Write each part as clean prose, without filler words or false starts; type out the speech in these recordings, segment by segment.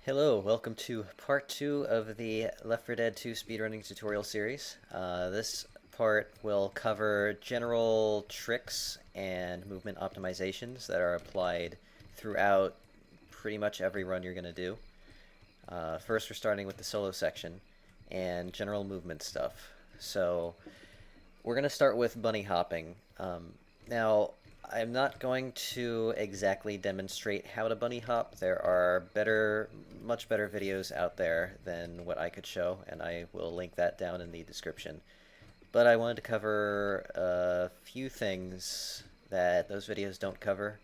Hello, welcome to part 2 of the L4D2 speedrunning tutorial series. This part will cover general tricks and movement optimizations that are applied throughout pretty much every run you're going to do. First, we're starting with the solo section and general movement stuff. So, we're going to start with bunny hopping. Now, I'm not going to exactly demonstrate how to bunny hop. There are much better videos out there than what I could show, and I will link that down in the description. But I wanted to cover a few things that those videos don't cover.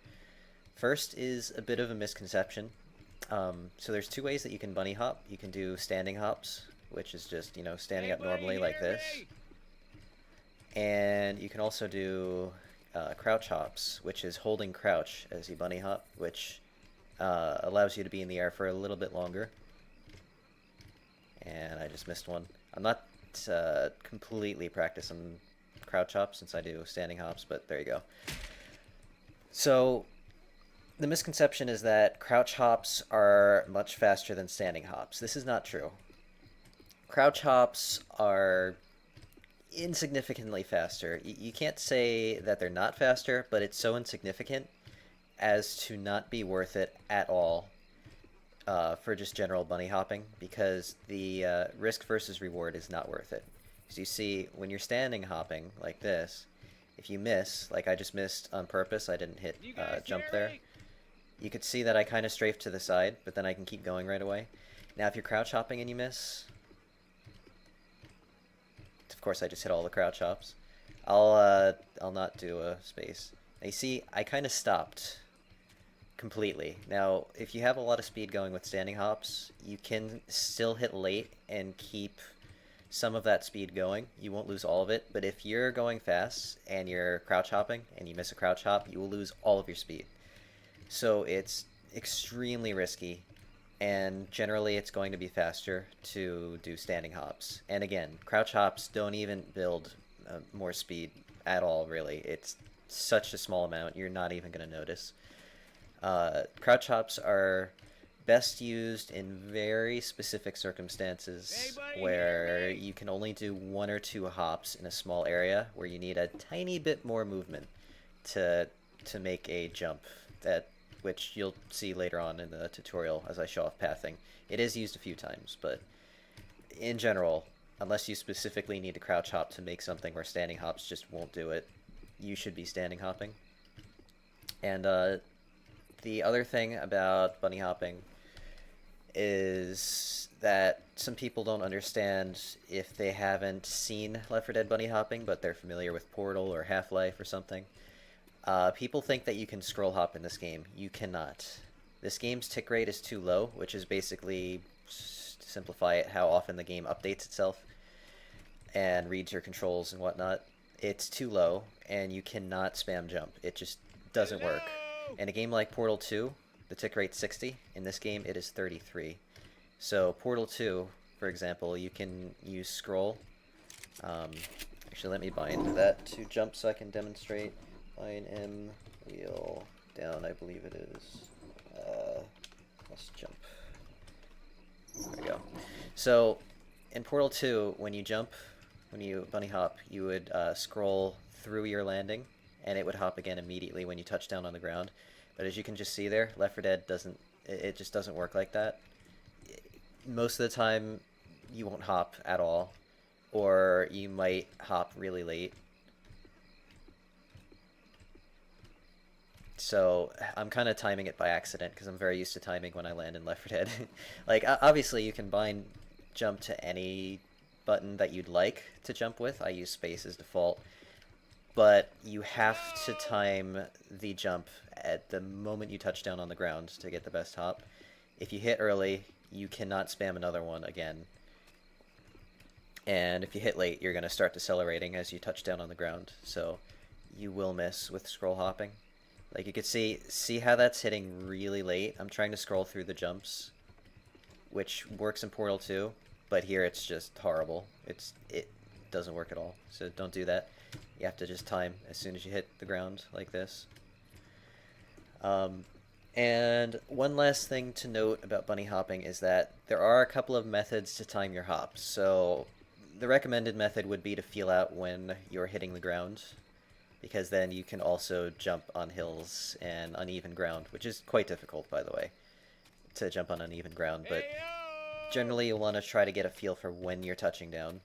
First is a bit of a misconception. So there's two ways that you can bunny hop. You can do standing hops, which is just, standing up normally like this. And you can also do crouch hops, which is holding crouch as you bunny hop, which allows you to be in the air for a little bit longer. And I just missed one. I'm not completely practicing crouch hops since I do standing hops, but there you go. So the misconception is that crouch hops are much faster than standing hops. This is not true. Crouch hops are insignificantly faster. You can't say that they're not faster, but it's so insignificant as to not be worth it at all for just general bunny hopping, because the risk versus reward is not worth it. As you see, when you're standing hopping like this, if you miss, like I just missed on purpose, I didn't hit jump there, you could see that I kind of strafed to the side, but then I can keep going right away. Now if you're crouch hopping and you miss, of course I just hit all the crouch hops. I'll not do a space. Now you see, I kind of stopped completely. Now, if you have a lot of speed going with standing hops, you can still hit late and keep some of that speed going. You won't lose all of it, but if you're going fast and you're crouch hopping and you miss a crouch hop, you will lose all of your speed. So it's extremely risky, and generally it's going to be faster to do standing hops. And again, crouch hops don't even build more speed at all, really. It's such a small amount, you're not even going to notice. Crouch hops are best used in very specific circumstances where you can only do one or two hops in a small area where you need a tiny bit more movement to make a jump, which you'll see later on in the tutorial as I show off pathing. It is used a few times, but in general, unless you specifically need to crouch hop to make something where standing hops just won't do it, you should be standing hopping. And the other thing about bunny hopping is that some people don't understand if they haven't seen Left 4 Dead bunny hopping, but they're familiar with Portal or Half-Life or something. People think that you can scroll hop in this game. You cannot. This game's tick rate is too low, which is basically, to simplify it, how often the game updates itself and reads your controls and whatnot. It's too low, and you cannot spam jump. It just doesn't work. In a game like Portal 2, the tick rate's 60. In this game, it is 33. So Portal 2, for example, you can use scroll. Actually, let me bind that to jump so I can demonstrate. Bind M, wheel, down, I believe it is. Let's jump. There we go. So, in Portal 2, when you jump, when you bunny hop, you would scroll through your landing, and it would hop again immediately when you touch down on the ground. But as you can just see there, Left 4 Dead doesn't, it just doesn't work like that. Most of the time, you won't hop at all, or you might hop really late. So I'm kind of timing it by accident because I'm very used to timing when I land in Left 4 Dead. Like, obviously you can bind jump to any button that you'd like to jump with. I use space as default. But you have to time the jump at the moment you touch down on the ground to get the best hop. If you hit early, you cannot spam another one again. And if you hit late, you're going to start decelerating as you touch down on the ground. So you will miss with scroll hopping. Like you could see how that's hitting really late. I'm trying to scroll through the jumps, which works in Portal 2, but here it's just horrible. It doesn't work at all. So don't do that. You have to just time as soon as you hit the ground like this. And one last thing to note about bunny hopping is that there are a couple of methods to time your hops. So the recommended method would be to feel out when you're hitting the ground, because then you can also jump on hills and uneven ground, which is quite difficult, by the way, to jump on uneven ground, but generally you'll want to try to get a feel for when you're touching down.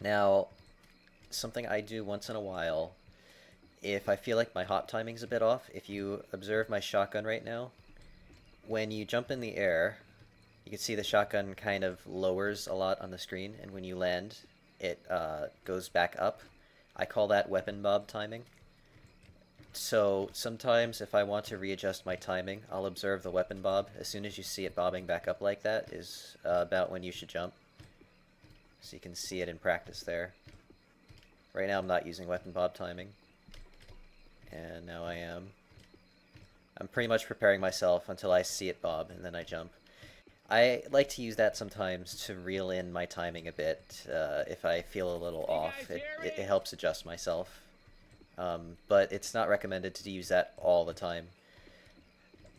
Now, something I do once in a while, if I feel like my hop timing's a bit off, if you observe my shotgun right now, when you jump in the air, you can see the shotgun kind of lowers a lot on the screen, and when you land, it goes back up. I call that weapon bob timing. So sometimes if I want to readjust my timing, I'll observe the weapon bob. As soon as you see it bobbing back up like that is about when you should jump. So you can see it in practice there. Right now I'm not using weapon bob timing. And now I am. I'm pretty much preparing myself until I see it bob, and then I jump. I like to use that sometimes to reel in my timing a bit. If I feel a little off, it helps adjust myself. But it's not recommended to use that all the time.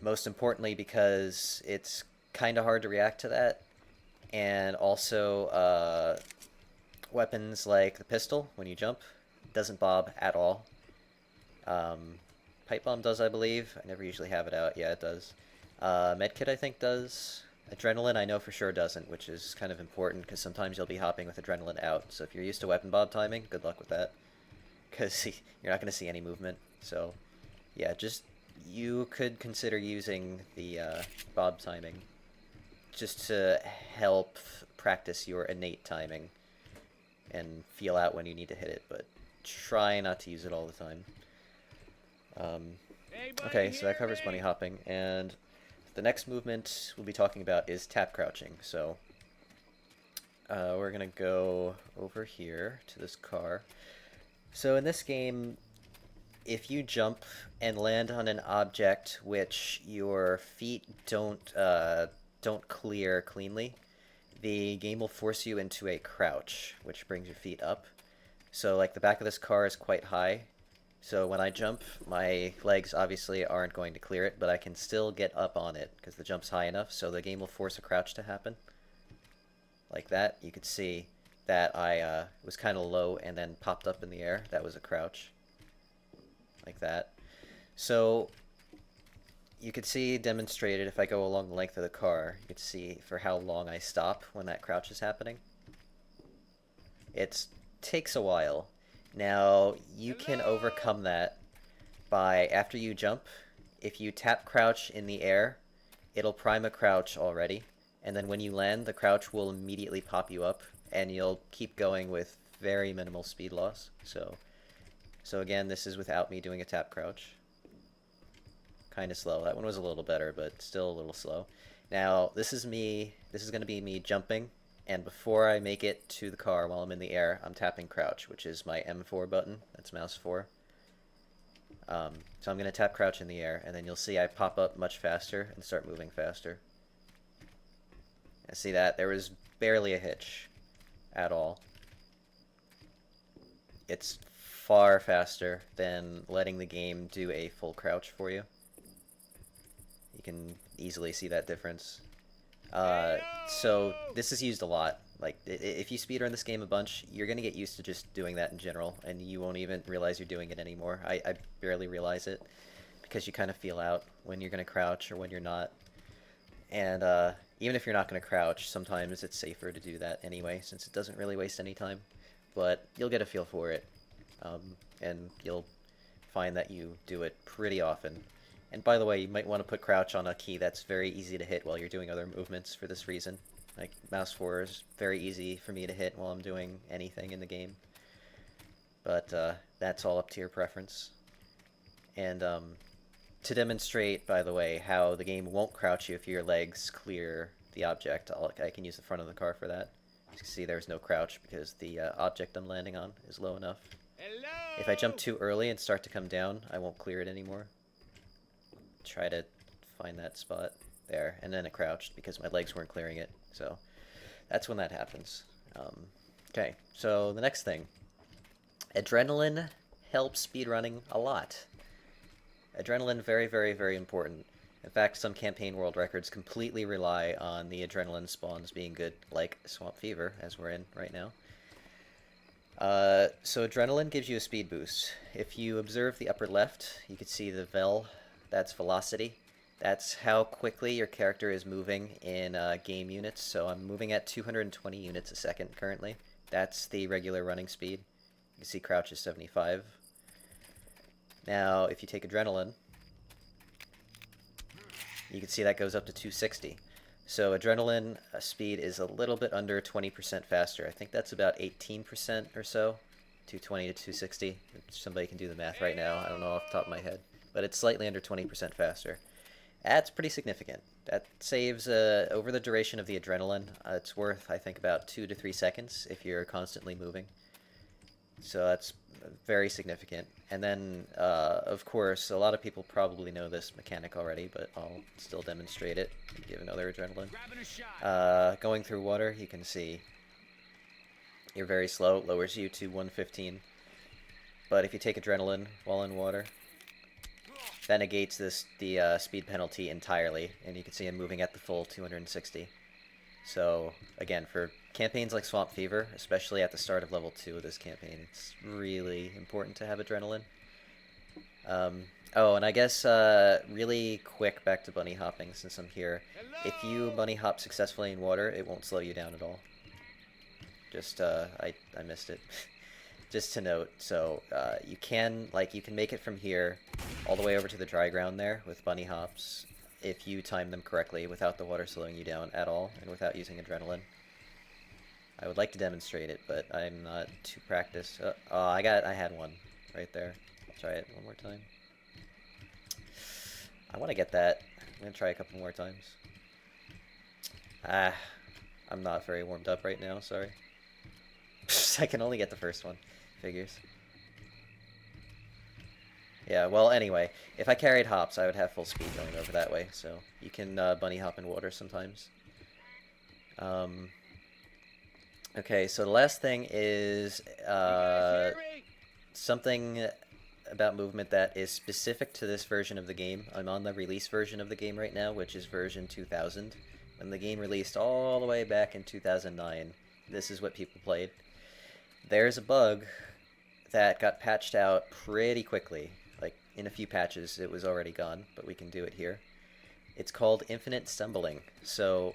Most importantly because it's kind of hard to react to that, and also weapons like the pistol, when you jump, doesn't bob at all. Pipe bomb does, I believe. I never usually have it out. Yeah, it does. Medkit, I think, does. Adrenaline, I know for sure doesn't, which is kind of important, because sometimes you'll be hopping with adrenaline out. So if you're used to weapon bob timing, good luck with that, because you're not going to see any movement. So, yeah, just you could consider using the bob timing just to help practice your innate timing and feel out when you need to hit it, but try not to use it all the time. Okay, so that covers bunny hopping, and the next movement we'll be talking about is tap crouching. So we're gonna go over here to this car. So in this game, if you jump and land on an object which your feet don't clear cleanly, the game will force you into a crouch, which brings your feet up. So like the back of this car is quite high, so when I jump, my legs obviously aren't going to clear it, but I can still get up on it because the jump's high enough, so the game will force a crouch to happen. Like that. You could see that I was kind of low and then popped up in the air. That was a crouch. Like that. So you could see demonstrated if I go along the length of the car, you could see for how long I stop when that crouch is happening. It takes a while. Now, you can overcome that by, after you jump, if you tap crouch in the air, it'll prime a crouch already, and then when you land, the crouch will immediately pop you up, and you'll keep going with very minimal speed loss. So again, this is without me doing a tap crouch. Kind of slow. That one was a little better, but still a little slow. Now, this is going to be me jumping, and before I make it to the car while I'm in the air, I'm tapping crouch, which is my M4 button. That's mouse 4. So I'm going to tap crouch in the air, and then you'll see I pop up much faster and start moving faster. And see that? There was barely a hitch at all. It's far faster than letting the game do a full crouch for you. You can easily see that difference. So this is used a lot. Like, if you speedrun this game a bunch, you're going to get used to just doing that in general, and you won't even realize you're doing it anymore. I barely realize it, because you kind of feel out when you're going to crouch or when you're not. And even if you're not going to crouch, sometimes it's safer to do that anyway, since it doesn't really waste any time. But you'll get a feel for it, and you'll find that you do it pretty often. And by the way, you might want to put crouch on a key that's very easy to hit while you're doing other movements for this reason. Like, mouse 4 is very easy for me to hit while I'm doing anything in the game. But that's all up to your preference. And to demonstrate, by the way, how the game won't crouch you if your legs clear the object, I can use the front of the car for that. As you can see, there's no crouch because the object I'm landing on is low enough. Hello! If I jump too early and start to come down, I won't clear it anymore. Try to find that spot there, and then it crouched because my legs weren't clearing it. So that's when that happens. Okay, so the next thing. Adrenaline helps speedrunning a lot. Adrenaline, very, very, very important. In fact, some campaign world records completely rely on the adrenaline spawns being good, like Swamp Fever, as we're in right now. So adrenaline gives you a speed boost. If you observe the upper left, you can see the vel, that's velocity. That's how quickly your character is moving in game units. So I'm moving at 220 units a second currently. That's the regular running speed. You can see crouch is 75. Now, if you take adrenaline, you can see that goes up to 260. So adrenaline speed is a little bit under 20% faster. I think that's about 18% or so. 220 to 260. Somebody can do the math right now. I don't know off the top of my head. But it's slightly under 20% faster. That's pretty significant. That saves, over the duration of the adrenaline, it's worth, I think, about 2 to 3 seconds if you're constantly moving. So that's very significant. And then, of course, a lot of people probably know this mechanic already, but I'll still demonstrate it and give another adrenaline. Going through water, you can see you're very slow, lowers you to 115. But if you take adrenaline while in water, that negates the speed penalty entirely, and you can see I'm moving at the full 260. So, again, for campaigns like Swamp Fever, especially at the start of level 2 of this campaign, it's really important to have adrenaline. Oh, and I guess, really quick back to bunny hopping since I'm here. If you bunny hop successfully in water, it won't slow you down at all. Just, I missed it. Just to note, so, you can make it from here all the way over to the dry ground there with bunny hops if you time them correctly without the water slowing you down at all and without using adrenaline. I would like to demonstrate it, but I'm not too practiced. Oh, I had one right there. I'll try it one more time. I want to get that. I'm going to try a couple more times. I'm not very warmed up right now, sorry. I can only get the first one. Figures. Yeah, well, anyway, if I carried hops, I would have full speed going over that way, so you can bunny hop in water sometimes. Okay, so the last thing is something about movement that is specific to this version of the game. I'm on the release version of the game right now, which is version 2000. When the game released all the way back in 2009, this is what people played. There's a bug that got patched out pretty quickly. Like, in a few patches, it was already gone, but we can do it here. It's called infinite stumbling. So,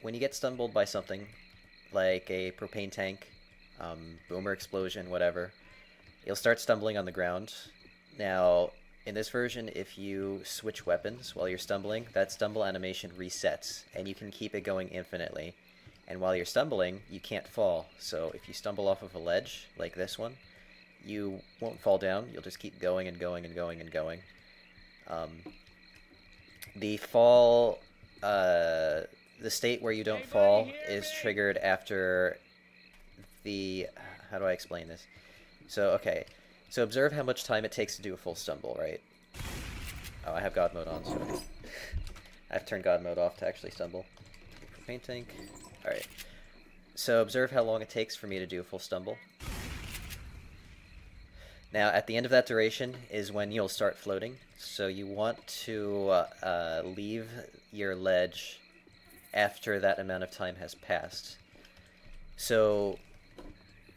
when you get stumbled by something, like a propane tank, boomer explosion, whatever, you'll start stumbling on the ground. Now, in this version, if you switch weapons while you're stumbling, that stumble animation resets, and you can keep it going infinitely. And while you're stumbling, you can't fall. So if you stumble off of a ledge, like this one, you won't fall down. You'll just keep going and going and going and going. The fall, the state where you don't fall is triggered after the... How do I explain this? So, okay. So observe how much time it takes to do a full stumble, right? Oh, I have God mode on, so... I have turned God mode off to actually stumble. Propane tank. Alright. So observe how long it takes for me to do a full stumble. Now, at the end of that duration is when you'll start floating. So you want to leave your ledge after that amount of time has passed. So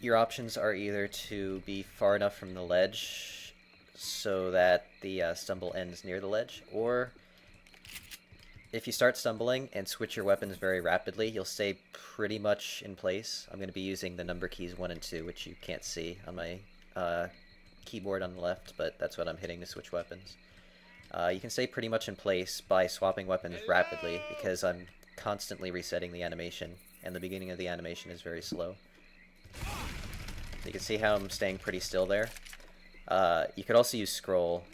your options are either to be far enough from the ledge so that the stumble ends near the ledge, or if you start stumbling and switch your weapons very rapidly, you'll stay pretty much in place. I'm going to be using the number keys 1 and 2, which you can't see on my keyboard on the left, but that's what I'm hitting to switch weapons. You can stay pretty much in place by swapping weapons rapidly, because I'm constantly resetting the animation, and the beginning of the animation is very slow. You can see how I'm staying pretty still there. You could also use scroll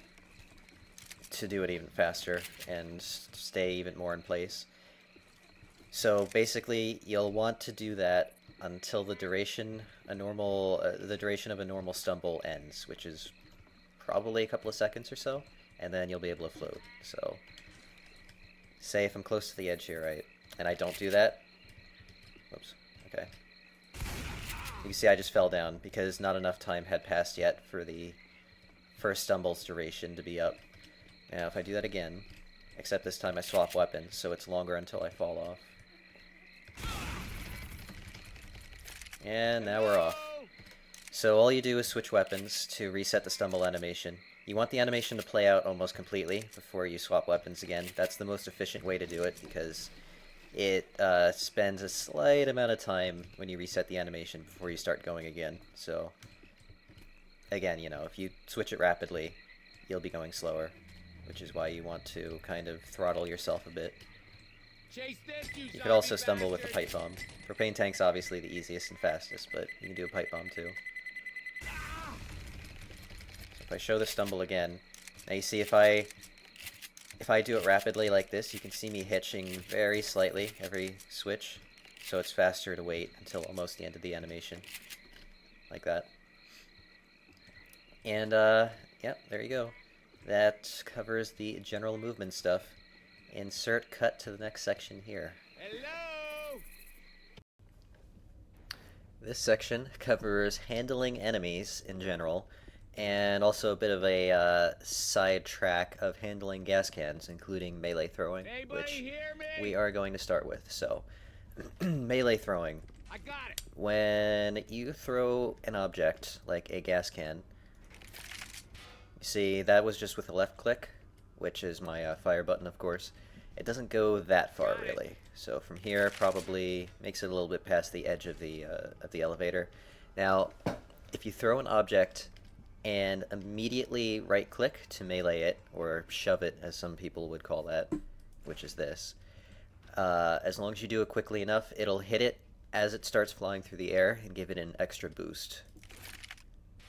to do it even faster and stay even more in place. So basically, you'll want to do that until the duration of a normal stumble ends, which is probably a couple of seconds or so, and then you'll be able to float. So, say if I'm close to the edge here, right, and I don't do that. Whoops. Okay. You can see I just fell down because not enough time had passed yet for the first stumble's duration to be up. Now, if I do that again, except this time I swap weapons, so it's longer until I fall off. And now we're off. So all you do is switch weapons to reset the stumble animation. You want the animation to play out almost completely before you swap weapons again. That's the most efficient way to do it because it spends a slight amount of time when you reset the animation before you start going again. So again, you know, if you switch it rapidly, you'll be going slower, which is why you want to kind of throttle yourself a bit. You could also stumble with a pipe bomb. Propane tank's obviously the easiest and fastest, but you can do a pipe bomb too. So if I show the stumble again, now you see if I do it rapidly like this, you can see me hitching very slightly every switch, so it's faster to wait until almost the end of the animation, like that. And yep, there you go. That covers the general movement stuff. Insert cut to the next section here. Hello! This section covers handling enemies in general, and also a bit of a side track of handling gas cans, including melee throwing, which we are going to start with. So, melee throwing. I got it. When you throw an object, like a gas can, you see that was just with a left click, which is my fire button, of course. It doesn't go that far, really. So from here, probably makes it a little bit past the edge of the elevator. Now, if you throw an object and immediately right-click to melee it, or shove it, as some people would call that, which is this, as long as you do it quickly enough, it'll hit it as it starts flying through the air and give it an extra boost.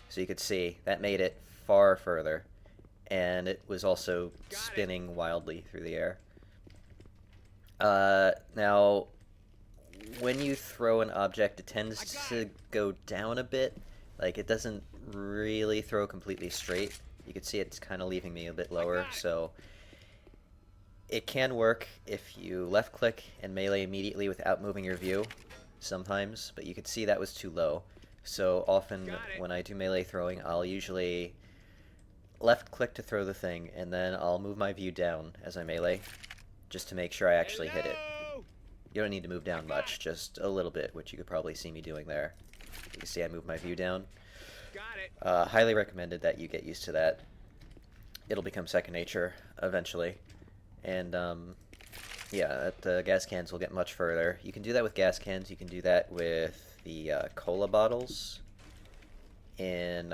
So you could see, that made it far further. And it was also spinning wildly through the air. Now, when you throw an object, it tends to go down a bit. Like, it doesn't really throw completely straight. You can see it's kind of leaving me a bit lower, so it can work if you left-click and melee immediately without moving your view, sometimes, but you can see that was too low. So often, when I do melee throwing, I'll usually left click to throw the thing, and then I'll move my view down as I melee, just to make sure I actually hit it. You don't need to move down much, just a little bit, which you could probably see me doing there. You can see I move my view down. Highly recommended that you get used to that. It'll become second nature eventually. And yeah, the gas cans will get much further. You can do that with gas cans, you can do that with the cola bottles in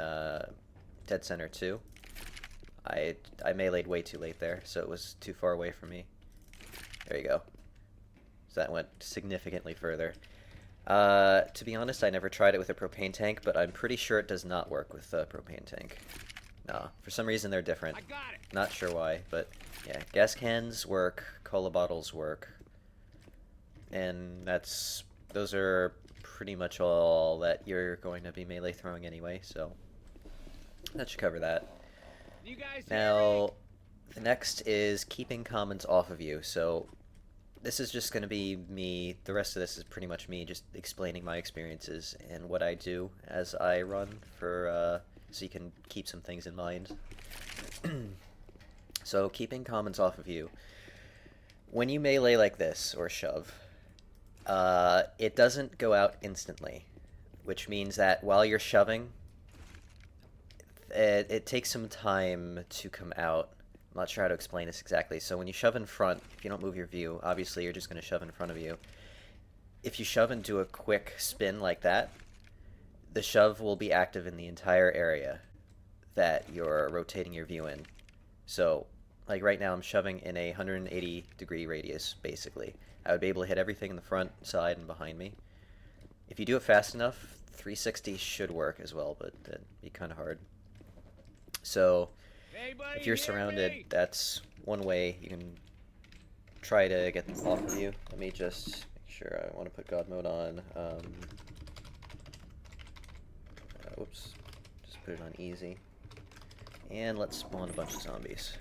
Dead Center 2. I meleeed way too late there, so it was too far away from me. There you go. So that went significantly further. To be honest, I never tried it with a propane tank, but I'm pretty sure it does not work with a propane tank. No, for some reason they're different. Not sure why, but yeah, gas cans work, cola bottles work, and those are pretty much all that you're going to be melee throwing anyway, so that should cover that. Now, the next is keeping comments off of you. So this is just going to be me, the rest of this is pretty much me just explaining my experiences and what I do as I run for, so you can keep some things in mind. So keeping comments off of you. When you melee like this, or shove, it doesn't go out instantly, which means that while you're shoving, it takes some time to come out. I'm not sure how to explain this exactly. So when you shove in front, if you don't move your view, obviously you're just going to shove in front of you. If you shove and do a quick spin like that, the shove will be active in the entire area that you're rotating your view in. So, like right now I'm shoving in a 180-degree radius, basically. I would be able to hit everything in the front, side, and behind me. If you do it fast enough, 360 should work as well, but it'd be kind of hard. So, if you're surrounded, that's one way you can try to get them off of you. Let me just make sure I want to put God mode on. Whoops. Just put it on easy. And let's spawn a bunch of zombies.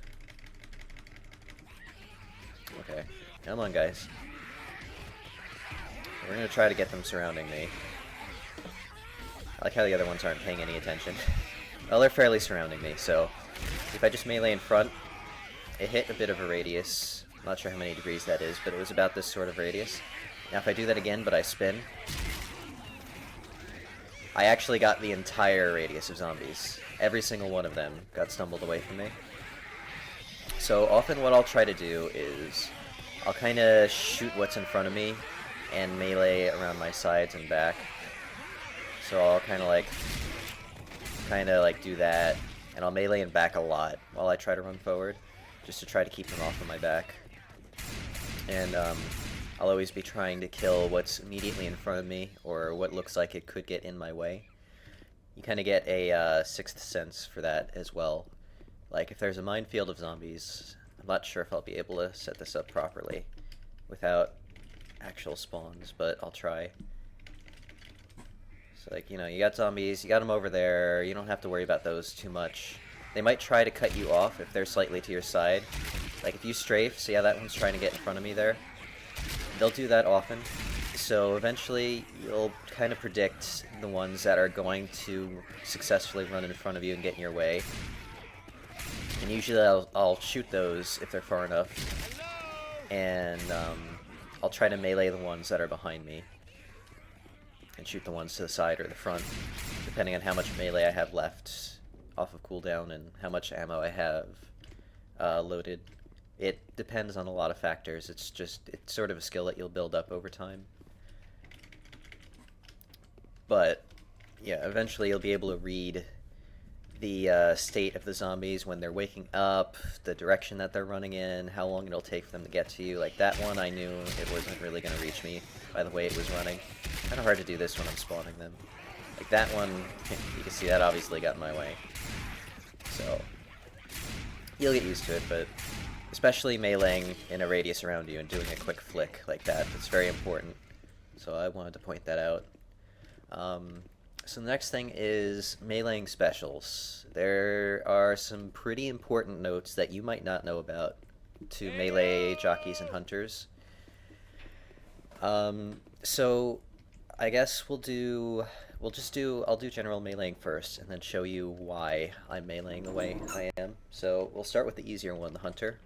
Okay. Come on, guys. We're going to try to get them surrounding me. I like how the other ones aren't paying any attention. Well, they're fairly surrounding me, so if I just melee in front, it hit a bit of a radius. I'm not sure how many degrees that is, but it was about this sort of radius. Now if I do that again, but I spin, I actually got the entire radius of zombies. Every single one of them got stumbled away from me. So often what I'll try to do is I'll kind of shoot what's in front of me and melee around my sides and back. So I'll kind of like do that, and I'll melee and back a lot while I try to run forward, just to try to keep them off of my back. And I'll always be trying to kill what's immediately in front of me, or what looks like it could get in my way. You kind of get a sixth sense for that as well. Like, if there's a minefield of zombies, I'm not sure if I'll be able to set this up properly without actual spawns, but I'll try. So, like, you know, you got zombies, you got them over there, you don't have to worry about those too much. They might try to cut you off if they're slightly to your side. Like, if you strafe, see how that one's trying to get in front of me there? They'll do that often. So eventually, you'll kind of predict the ones that are going to successfully run in front of you and get in your way. And usually I'll shoot those if they're far enough. And I'll try to melee the ones that are behind me. And shoot the ones to the side or the front, depending on how much melee I have left off of cooldown and how much ammo I have loaded. It depends on a lot of factors. It's sort of a skill that you'll build up over time. But yeah, eventually you'll be able to read the state of the zombies when they're waking up, the direction that they're running in, how long it'll take for them to get to you. Like that one, I knew it wasn't really going to reach me by the way it was running. Kind of hard to do this when I'm spawning them. Like that one, you can see that obviously got in my way. So you'll get used to it, but especially meleeing in a radius around you and doing a quick flick like that, it's very important. So I wanted to point that out. So the next thing is meleeing specials. There are some pretty important notes that you might not know about to melee jockeys and hunters. So I guess I'll do general meleeing first and then show you why I'm meleeing the way I am. So we'll start with the easier one, the hunter.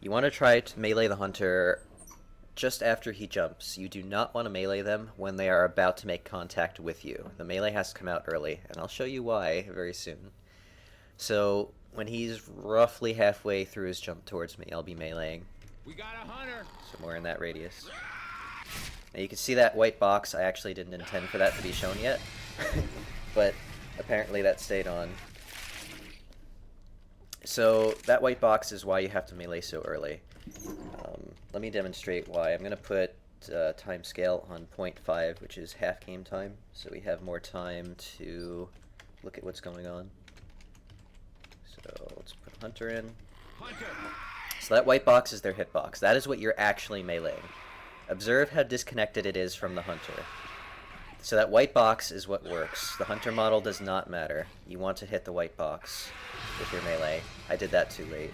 You want to try to melee the hunter just after he jumps. You do not want to melee them when they are about to make contact with you. The melee has to come out early, and I'll show you why very soon. So when he's roughly halfway through his jump towards me, I'll be meleeing. We got a hunter. Somewhere in that radius. Now you can see that white box. I actually didn't intend for that to be shown yet, but apparently that stayed on. So that white box is why you have to melee so early. Let me demonstrate why. I'm going to put time scale on 0.5, which is half game time, so we have more time to look at what's going on. So let's put hunter in. Hunter. So that white box is their hitbox. That is what you're actually meleeing. Observe how disconnected it is from the hunter. So that white box is what works. The hunter model does not matter. You want to hit the white box with your melee. I did that too late.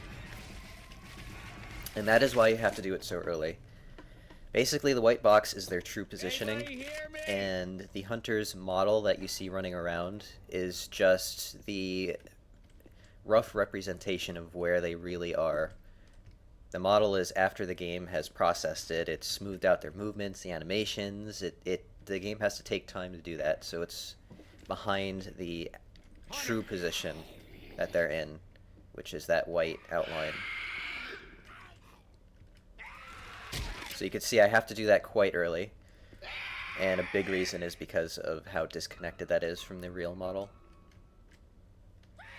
And that is why you have to do it so early. Basically, the white box is their true positioning, and the hunter's model that you see running around is just the rough representation of where they really are. The model is after the game has processed it, it's smoothed out their movements, the animations, the game has to take time to do that, so it's behind the true position that they're in, which is that white outline. So you can see I have to do that quite early, and a big reason is because of how disconnected that is from the real model.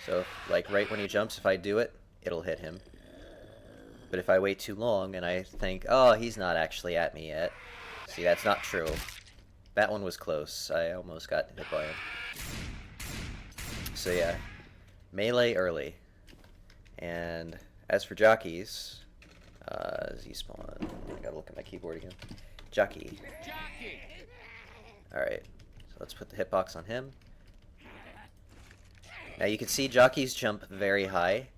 So, like, right when he jumps, if I do it, it'll hit him. But if I wait too long and I think, oh, he's not actually at me yet, see, that's not true. That one was close. I almost got hit by him. So yeah, melee early. And as for jockeys, Z-spawn. I gotta look at my keyboard again. Jockey. Jockey. Alright, so let's put the hitbox on him. Now you can see jockeys jump very high,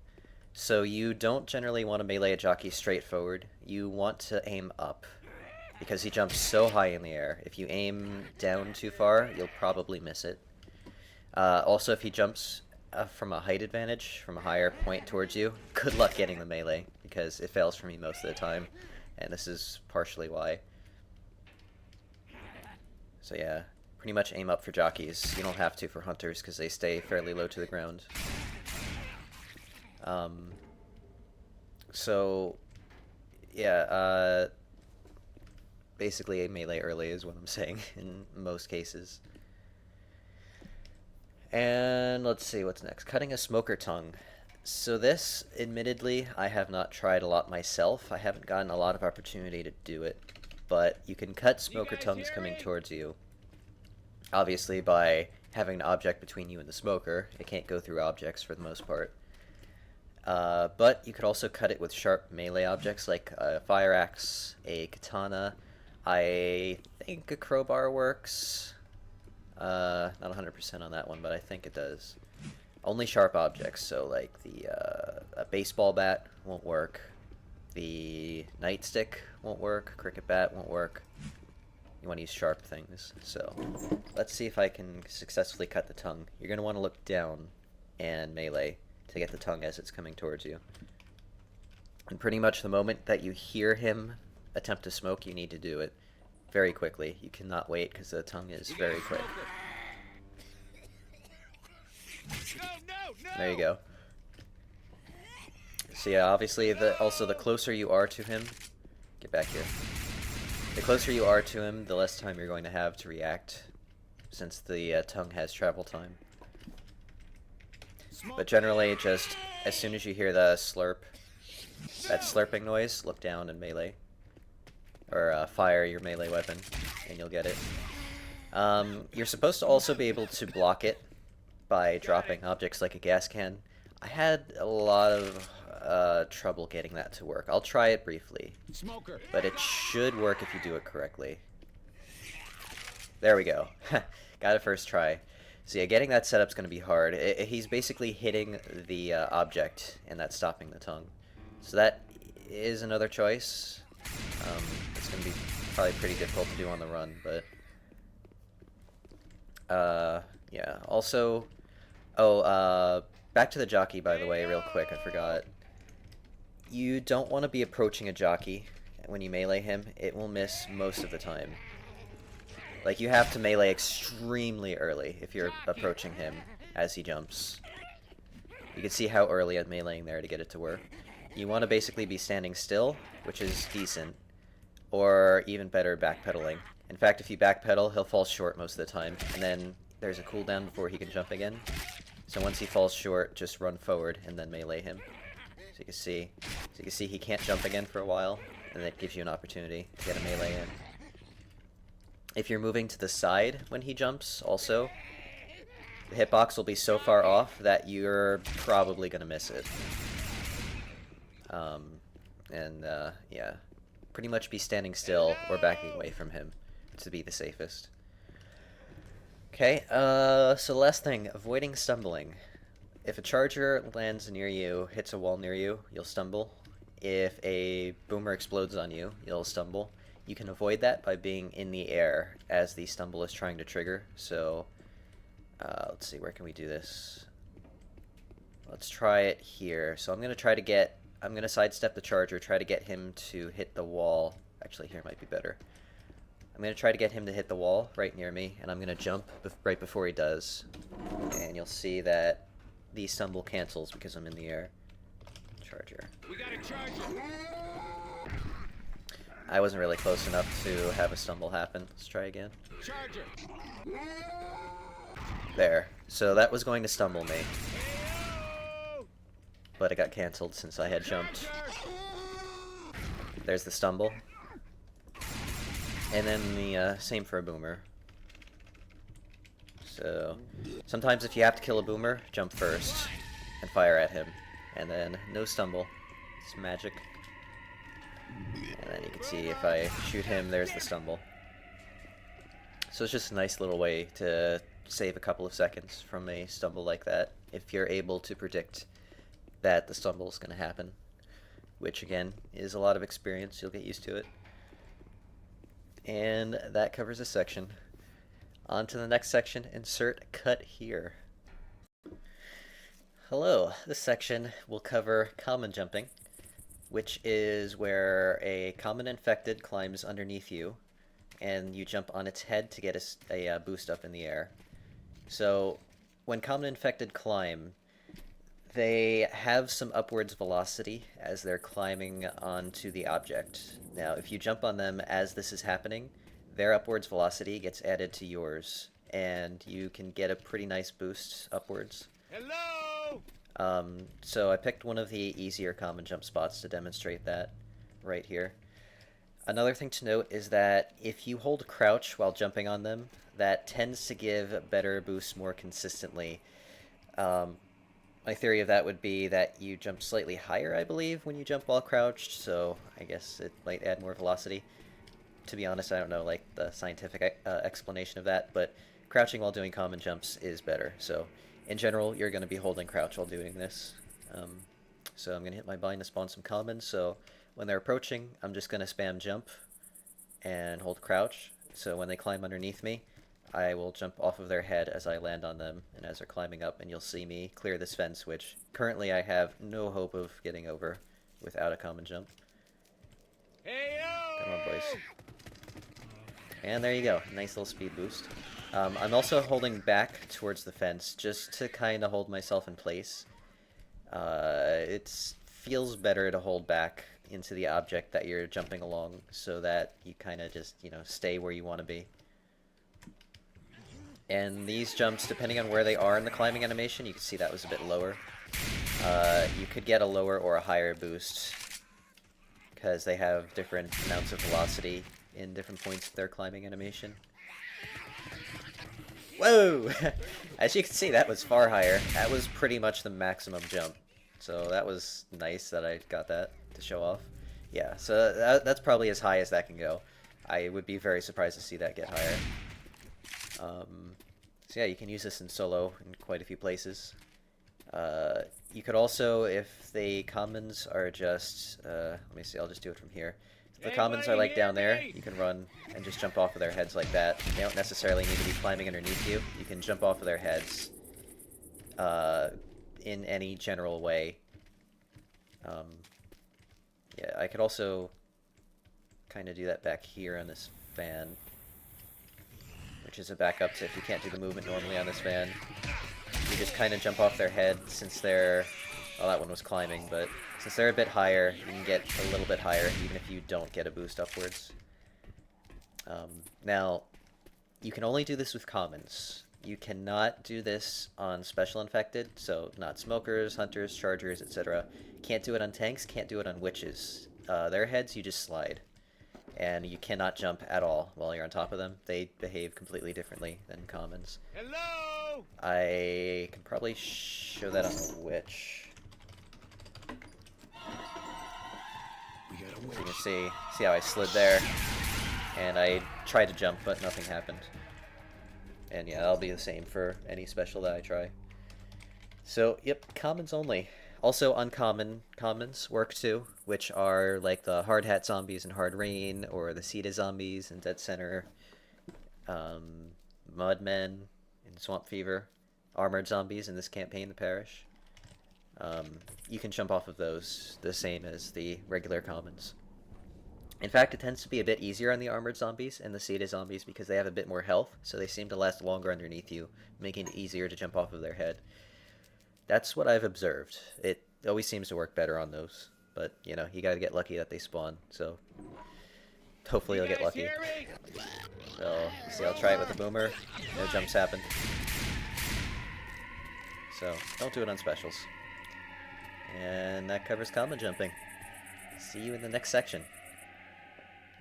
so you don't generally want to melee a jockey straight forward. You want to aim up, because he jumps so high in the air. If you aim down too far, you'll probably miss it. Also, if he jumps from a height advantage, from a higher point towards you, good luck getting the melee, because it fails for me most of the time, and this is partially why. So yeah, pretty much aim up for jockeys. You don't have to for hunters, because they stay fairly low to the ground. So, yeah, basically a melee early is what I'm saying in most cases. And let's see what's next. Cutting a smoker tongue. So this, admittedly, I have not tried a lot myself. I haven't gotten a lot of opportunity to do it. But you can cut smoker tongues coming towards you. Obviously, by having an object between you and the smoker, it can't go through objects for the most part. But you could also cut it with sharp melee objects like a fire axe, a katana. I think a crowbar works. Not 100% on that one, but I think it does. Only sharp objects, so like a baseball bat won't work. The nightstick won't work. Cricket bat won't work. You want to use sharp things. So let's see if I can successfully cut the tongue. You're going to want to look down and melee to get the tongue as it's coming towards you. And pretty much the moment that you hear him attempt to smoke, you need to do it very quickly. You cannot wait because the tongue is very quick. There you go. So yeah, obviously, also the closer you are to him, get back here. The closer you are to him, the less time you're going to have to react, since the tongue has travel time. But generally, just as soon as you hear the slurp, that slurping noise, look down and melee. Or fire your melee weapon, and you'll get it. You're supposed to also be able to block it by dropping objects like a gas can. I had a lot of trouble getting that to work. I'll try it briefly, but it should work if you do it correctly. There we go. Got it first try. So yeah, getting that setup's going to be hard. He's basically hitting the object, and that's stopping the tongue. So that is another choice. It's going to be probably pretty difficult to do on the run, but yeah. Also, back to the jockey, by the way, real quick, I forgot. You don't want to be approaching a jockey when you melee him. It will miss most of the time. Like, you have to melee extremely early if you're approaching him as he jumps. You can see how early I'm meleeing there to get it to work. You want to basically be standing still, which is decent, or even better, backpedaling. In fact, if you backpedal, he'll fall short most of the time, and then there's a cooldown before he can jump again. So once he falls short, just run forward and then melee him. So you can see he can't jump again for a while, and that gives you an opportunity to get a melee in. If you're moving to the side when he jumps, also, the hitbox will be so far off that you're probably going to miss it. Yeah, pretty much be standing still or backing away from him to be the safest. Okay, so last thing, avoiding stumbling. If a charger lands near you, hits a wall near you, you'll stumble. If a boomer explodes on you, you'll stumble. You can avoid that by being in the air as the stumble is trying to trigger. So, let's see, where can we do this? Let's try it here. So I'm going to sidestep the charger, try to get him to hit the wall. Actually, here might be better. I'm going to try to get him to hit the wall right near me, and I'm going to jump right before he does. And you'll see that the stumble cancels because I'm in the air. Charger. We got a charger. I wasn't really close enough to have a stumble happen. Let's try again. Charger. There. So that was going to stumble me, but it got canceled since I had jumped. There's the stumble. And then the same for a boomer. So sometimes if you have to kill a boomer, jump first and fire at him. And then no stumble. It's magic. And then you can see if I shoot him, there's the stumble. So it's just a nice little way to save a couple of seconds from a stumble like that, if you're able to predict that the stumble is going to happen. Which, again, is a lot of experience. You'll get used to it. And that covers this section. On to the next section, insert cut here. Hello, this section will cover common jumping, which is where a common infected climbs underneath you, and you jump on its head to get a boost up in the air. So, when common infected climb, they have some upwards velocity as they're climbing onto the object. Now, if you jump on them as this is happening, their upwards velocity gets added to yours, and you can get a pretty nice boost upwards. Hello! So I picked one of the easier common jump spots to demonstrate that right here. Another thing to note is that if you hold crouch while jumping on them, that tends to give better boosts more consistently. My theory of that would be that you jump slightly higher, I believe, when you jump while crouched, so I guess it might add more velocity. To be honest, I don't know like the scientific explanation of that, but crouching while doing common jumps is better. So in general, you're going to be holding crouch while doing this. So I'm going to hit my bind to spawn some commons, so when they're approaching, I'm just going to spam jump and hold crouch. So when they climb underneath me, I will jump off of their head as I land on them, and as they're climbing up, and you'll see me clear this fence, which currently I have no hope of getting over without a common jump. Hey-o! Come on, boys. And there you go, nice little speed boost. I'm also holding back towards the fence just to kind of hold myself in place. It feels better to hold back into the object that you're jumping along so that you kind of just, stay where you want to be. And these jumps, depending on where they are in the climbing animation, you can see that was a bit lower. You could get a lower or a higher boost because they have different amounts of velocity in different points of their climbing animation. Whoa! As you can see, that was far higher. That was pretty much the maximum jump. So that was nice that I got that to show off. Yeah, so that's probably as high as that can go. I would be very surprised to see that get higher. So yeah, you can use this in solo in quite a few places. You could also, if the commons are just, let me see, I'll just do it from here. If the commons are like down there, you can run and just jump off of their heads like that. They don't necessarily need to be climbing underneath you. You can jump off of their heads in any general way. Yeah, I could also kind of do that back here on this fan, which is a backup to if you can't do the movement normally on this van. You just kind of jump off their head since they're... Well, that one was climbing, but since they're a bit higher, you can get a little bit higher even if you don't get a boost upwards. Now, you can only do this with commons. You cannot do this on special infected, so not smokers, hunters, chargers, etc. Can't do it on tanks, can't do it on witches. Their heads you just slide. And you cannot jump at all while you're on top of them. They behave completely differently than commons. Hello! I can probably show that on the witch. So you can see how I slid there, and I tried to jump, but nothing happened. And yeah, that'll be the same for any special that I try. So, yep, commons only. Also, uncommon commons work too, which are like the Hard Hat zombies in Hard Rain, or the Ceta zombies in Dead Center, Mudmen in Swamp Fever, Armored zombies in this campaign, the Parish. You can jump off of those the same as the regular commons. In fact, it tends to be a bit easier on the Armored zombies and the Ceta zombies because they have a bit more health, so they seem to last longer underneath you, making it easier to jump off of their head. That's what I've observed. It always seems to work better on those, but you gotta get lucky that they spawn, so hopefully you'll get lucky. So, see, I'll try it with a boomer. No jumps happen. So, don't do it on specials. And that covers common jumping. See you in the next section.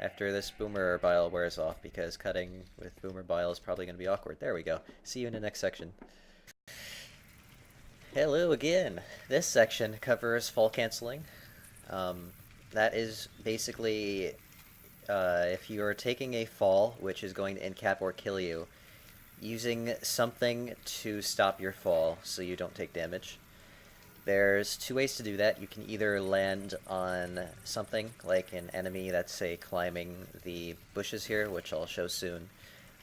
After this boomer bile wears off, because cutting with boomer bile is probably going to be awkward. There we go. See you in the next section. Hello again. This section covers fall canceling. That is basically if you're taking a fall, which is going to end cap or kill you, using something to stop your fall so you don't take damage. There's two ways to do that. You can either land on something, like an enemy that's, say, climbing the bushes here, which I'll show soon,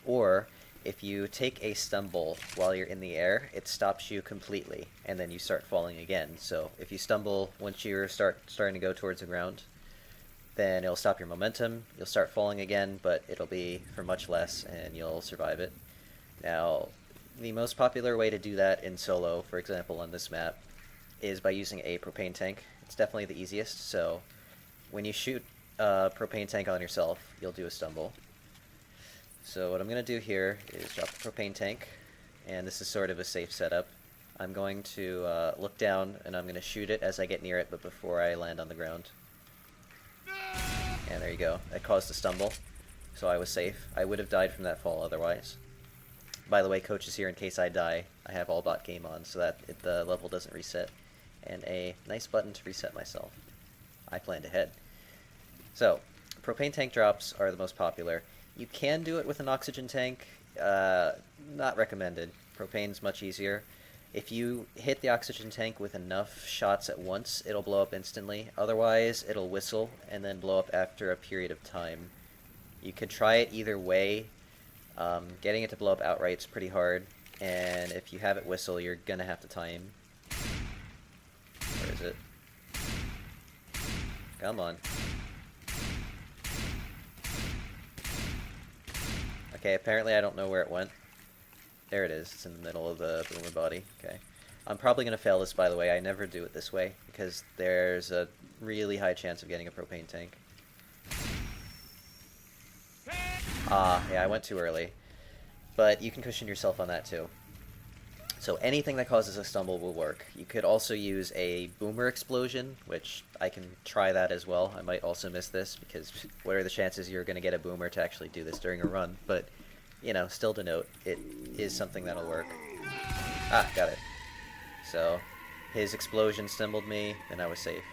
or if you take a stumble while you're in the air, it stops you completely, and then you start falling again. So if you stumble once you're starting to go towards the ground, then it'll stop your momentum, you'll start falling again, but it'll be for much less, and you'll survive it. Now, the most popular way to do that in solo, for example on this map, is by using a propane tank. It's definitely the easiest, so when you shoot a propane tank on yourself, you'll do a stumble. So what I'm going to do here is drop the propane tank, and this is sort of a safe setup. I'm going to look down, and I'm going to shoot it as I get near it, but before I land on the ground. And there you go. That caused a stumble, so I was safe. I would have died from that fall otherwise. By the way, Coach is here in case I die. I have all bot game on, so that the level doesn't reset. And a nice button to reset myself. I planned ahead. So, propane tank drops are the most popular. You can do it with an oxygen tank. Not recommended. Propane's much easier. If you hit the oxygen tank with enough shots at once, it'll blow up instantly. Otherwise, it'll whistle and then blow up after a period of time. You could try it either way. Getting it to blow up outright is pretty hard, and if you have it whistle, you're gonna have to time. Where is it? Come on. Okay, apparently I don't know where it went. There it is. It's in the middle of the boomer body. Okay. I'm probably going to fail this, by the way. I never do it this way, because there's a really high chance of getting a propane tank. Ah, yeah, I went too early. But you can cushion yourself on that, too. So anything that causes a stumble will work. You could also use a boomer explosion, which I can try that as well. I might also miss this, because what are the chances you're going to get a boomer to actually do this during a run? But, you know, still to note, it is something that'll work. Ah, got it. So, his explosion stumbled me, and I was safe.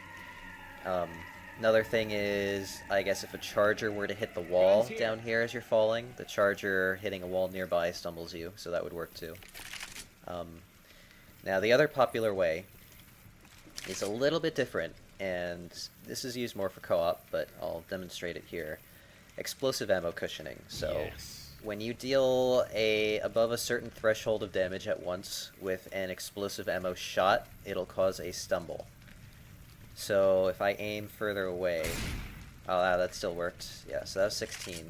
Another thing is, I guess if a charger were to hit the wall down here as you're falling, the charger hitting a wall nearby stumbles you, so that would work too. Now, the other popular way is a little bit different, and this is used more for co-op, but I'll demonstrate it here. Explosive ammo cushioning. So, when you deal above a certain threshold of damage at once with an explosive ammo shot, it'll cause a stumble. So, if I aim further away... Oh, wow, that still worked. Yeah, so that was 16.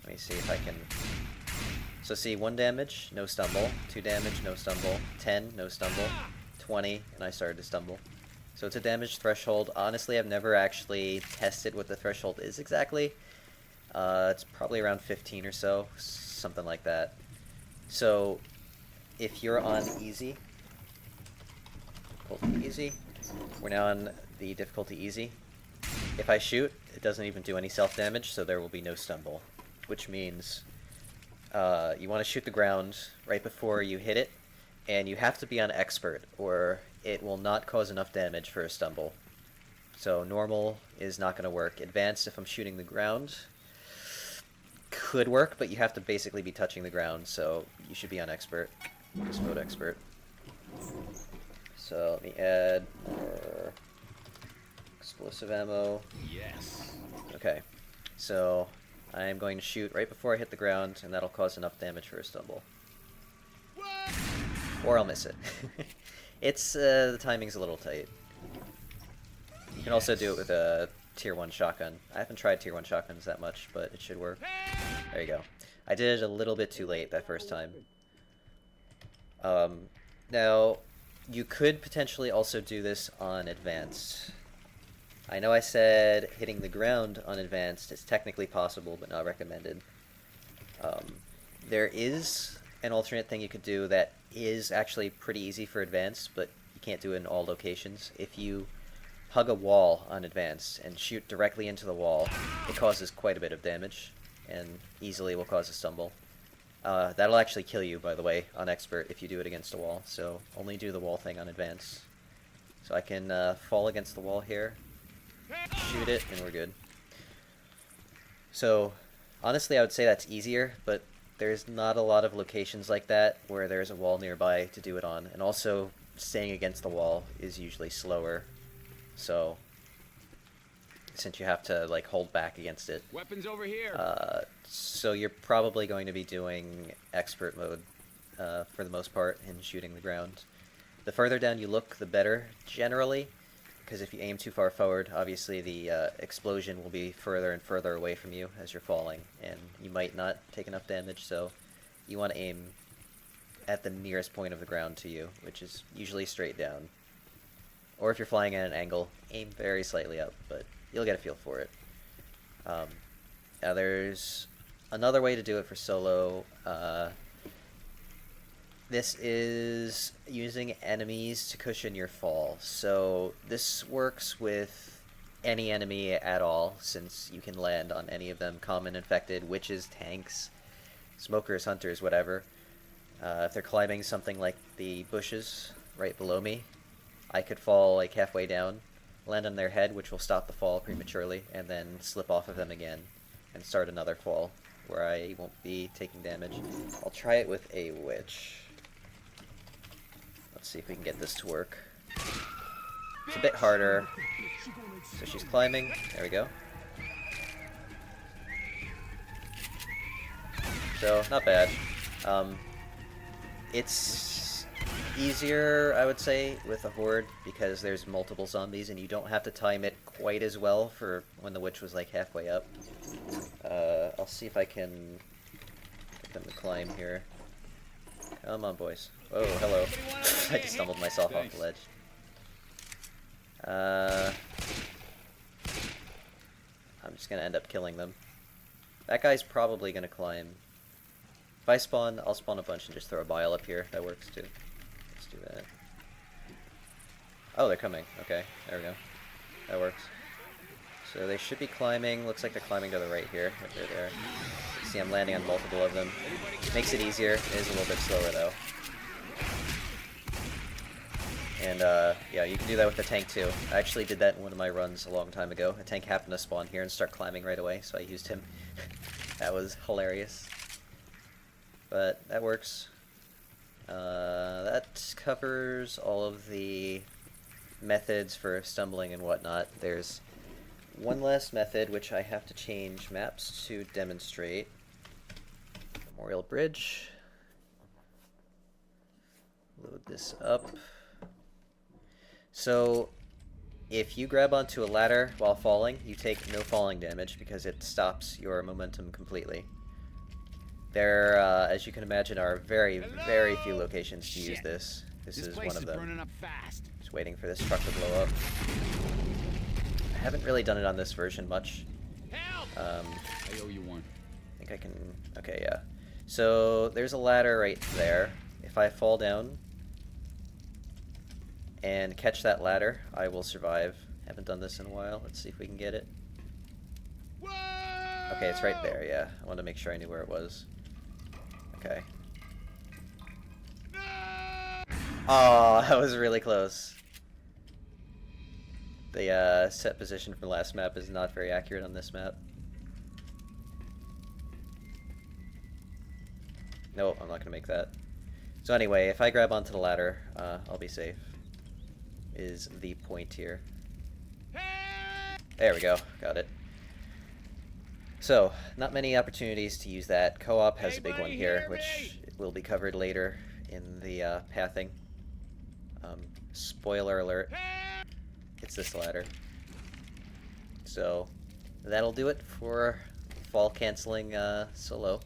Let me see if I can... So see, 1 damage, no stumble. 2 damage, no stumble. 10, no stumble. 20, and I started to stumble. So it's a damage threshold. Honestly, I've never actually tested what the threshold is exactly. It's probably around 15 or so, something like that. So, if you're on easy, difficulty easy, we're now on the difficulty easy. If I shoot, it doesn't even do any self-damage, so there will be no stumble, which means you want to shoot the ground right before you hit it, and you have to be on expert, or it will not cause enough damage for a stumble. So normal is not going to work. Advanced, if I'm shooting the ground, could work, but you have to basically be touching the ground, so you should be on expert. Just mode expert. So let me add more explosive ammo. Yes. Okay, so I'm going to shoot right before I hit the ground, and that'll cause enough damage for a stumble. Or I'll miss it. It's, the timing's a little tight. You can also do it with a tier 1 shotgun. I haven't tried tier 1 shotguns that much, but it should work. There you go. I did it a little bit too late that first time. Now, you could potentially also do this on advanced. I know I said hitting the ground on advanced is technically possible, but not recommended. There is an alternate thing you could do that is actually pretty easy for advanced, but you can't do it in all locations. If you hug a wall on advanced and shoot directly into the wall, it causes quite a bit of damage, and easily will cause a stumble. That'll actually kill you, by the way, on expert if you do it against a wall, so only do the wall thing on advanced. So I can fall against the wall here, shoot it, and we're good. So, honestly, I would say that's easier, but there's not a lot of locations like that where there's a wall nearby to do it on, and also staying against the wall is usually slower. So, since you have to like hold back against it. Weapons over here. So you're probably going to be doing expert mode for the most part in shooting the ground. The further down you look, the better, generally, because if you aim too far forward, obviously the explosion will be further and further away from you as you're falling, and you might not take enough damage, so you want to aim at the nearest point of the ground to you, which is usually straight down. Or if you're flying at an angle, aim very slightly up, but you'll get a feel for it. Now there's another way to do it for solo. This is using enemies to cushion your fall. So this works with any enemy at all, since you can land on any of them. Common, infected, witches, tanks, smokers, hunters, whatever. If they're climbing something like the bushes right below me, I could fall like halfway down, land on their head, which will stop the fall prematurely, and then slip off of them again and start another fall where I won't be taking damage. I'll try it with a witch. Let's see if we can get this to work. It's a bit harder. So she's climbing. There we go. So, not bad. It's easier, I would say, with a horde because there's multiple zombies and you don't have to time it quite as well for when the witch was like halfway up. I'll see if I can get them to climb here. Come on, boys. Oh, hello. I just stumbled myself off the ledge. I'm just gonna end up killing them. That guy's probably gonna climb. If I spawn, I'll spawn a bunch and just throw a bile up here. That works too. Let's do that. Oh, they're coming. Okay, there we go. That works. So they should be climbing. Looks like they're climbing to the right here. If they're there. You see I'm landing on multiple of them. Makes it easier. It is a little bit slower though. And yeah, you can do that with the tank too. I actually did that in one of my runs a long time ago. A tank happened to spawn here and start climbing right away, so I used him. That was hilarious. But that works. That covers all of the methods for stumbling and whatnot. There's one last method which I have to change maps to demonstrate. Memorial Bridge. Load this up. So, if you grab onto a ladder while falling, you take no falling damage because it stops your momentum completely. There, as you can imagine, are very, very few locations to use this. This is one of them. Burning up fast. Just waiting for this truck to blow up. I haven't really done it on this version much. Help! I I owe you one. think I can... Okay, yeah. So, there's a ladder right there. If I fall down and catch that ladder, I will survive. Haven't done this in a while. Let's see if we can get it. Whoa! Okay, it's right there, yeah. I wanted to make sure I knew where it was. Okay. No! Oh, that was really close. The set position from the last map is not very accurate on this map. Nope, I'm not gonna make that. So anyway, if I grab onto the ladder, I'll be safe. Is the point here. There we go, got it. So, not many opportunities to use that. Co-op has a big one here, which will be covered later in the pathing. Spoiler alert, it's this ladder. So, that'll do it for fall canceling solo.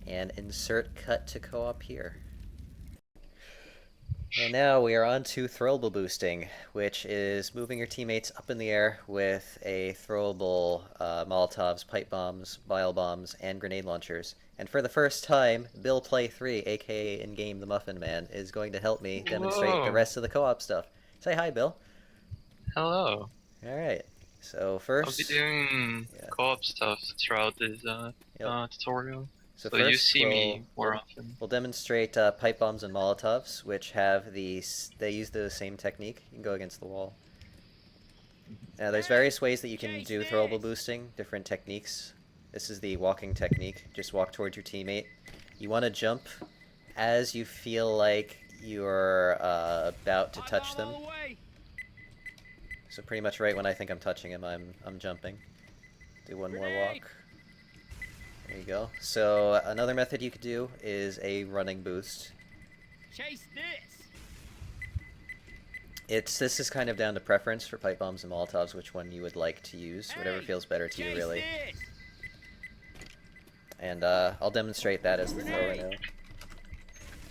And insert cut to co-op here. And now we are on to throwable boosting, which is moving your teammates up in the air with a throwable Molotovs, pipe bombs, bile bombs, and grenade launchers. And for the first time, Bill Play 3, aka in-game the Muffin Man, is going to help me demonstrate the rest of the co-op stuff. Say hi, Bill. Hello. Alright, so I'll first... be doing co-op stuff throughout this tutorial. So you see me more often. We'll demonstrate pipe bombs and Molotovs, which have they use the same technique. You can go against the wall. Now, there's various ways that you can do throwable boosting, different techniques. This is the walking technique. Just walk towards your teammate. You want to jump as you feel like you're about to touch them. So pretty much right when I think I'm touching him, I'm jumping. Do one more walk. There you go. So another method you could do is a running boost. Chase this. This is kind of down to preference for pipe bombs and Molotovs, which one you would like to use, whatever feels better to you, really. This. And I'll demonstrate that as the thrower now.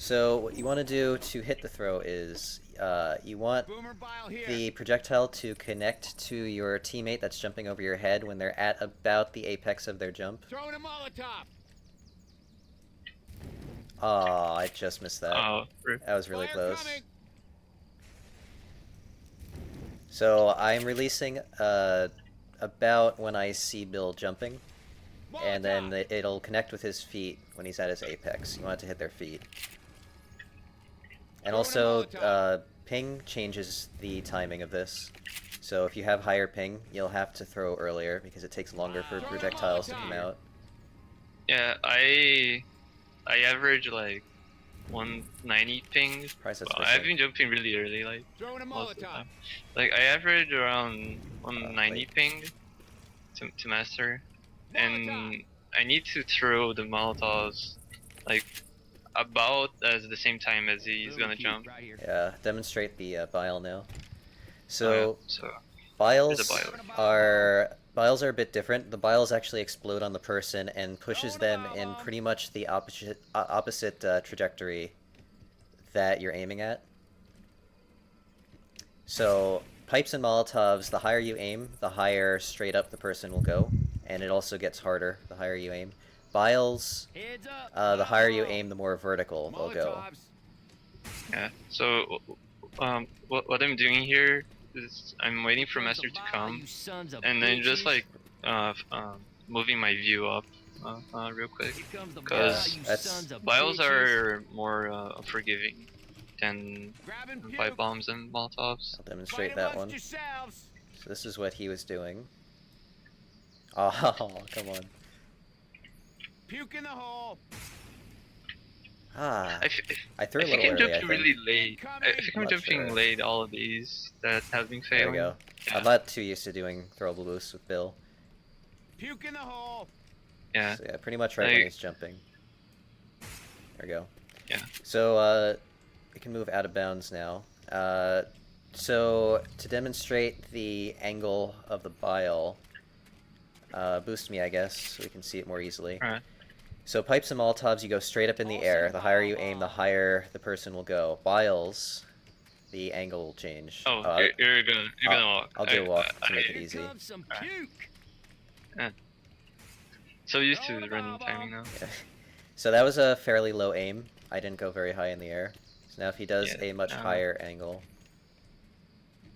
So what you want to do to hit the throw is you want the projectile to connect to your teammate that's jumping over your head when they're at about the apex of their jump. Throwing a Molotov. Oh, I just missed that. Oh, That was really Fire close. coming. So I'm releasing about when I see Bill jumping, and then Molotov. it'll connect with his feet when he's at his apex. You want it to hit their feet. And also, ping changes the timing of this. So if you have higher ping, you'll have to throw earlier because it takes longer for projectiles to come out. yeah, I average like 190 ping. Price that's Well, I've been jumping really early, like Throwing a most of the Molotov. time. Like I average around 190 wait. ping to master, Molotov. and I need to throw the Molotovs like about as the same time as he's gonna jump. Right here. Yeah, demonstrate the bile now. So So biles There's a biles are a bit different. The biles actually explode on the person and pushes them in pretty much the opposite trajectory that you're aiming at. So pipes and Molotovs, the higher you aim, the higher straight up the person will go, and it also gets harder the higher you aim. Biles, Heads up. the higher you aim, the more vertical they'll go. Molotovs. yeah. So what I'm doing here is I'm waiting for master to come, and then just like moving my view up real quick, because biles are more forgiving than pipe bombs and Molotovs. I'll demonstrate that one. So this is what he was doing. Oh, come on. Puke in the hole. Ah, I threw I a think little I'm early, I jumping think. really late. I think I'm I'm not jumping sure. late all of these that have been There failing. we go. Yeah. I'm not too used to doing throwable boosts with Bill. Puke in the hole. Yeah. So yeah, pretty much right when Like- he's jumping. There we go. Yeah. So, we can move out of bounds now. So, to demonstrate the angle of the bile, boost me, I guess, so we can see it more easily. Alright. So, pipes and Molotovs, you go straight up in the air. The higher you aim, the higher the person will go. Biles, the angle will change. Oh, I- you're gonna walk. I'll do a walk to make it Here easy. comes some puke. So used to running timing now. Yeah. So that was a fairly low aim. I didn't go very high in the air. So now if he does Yeah, a much no. higher angle,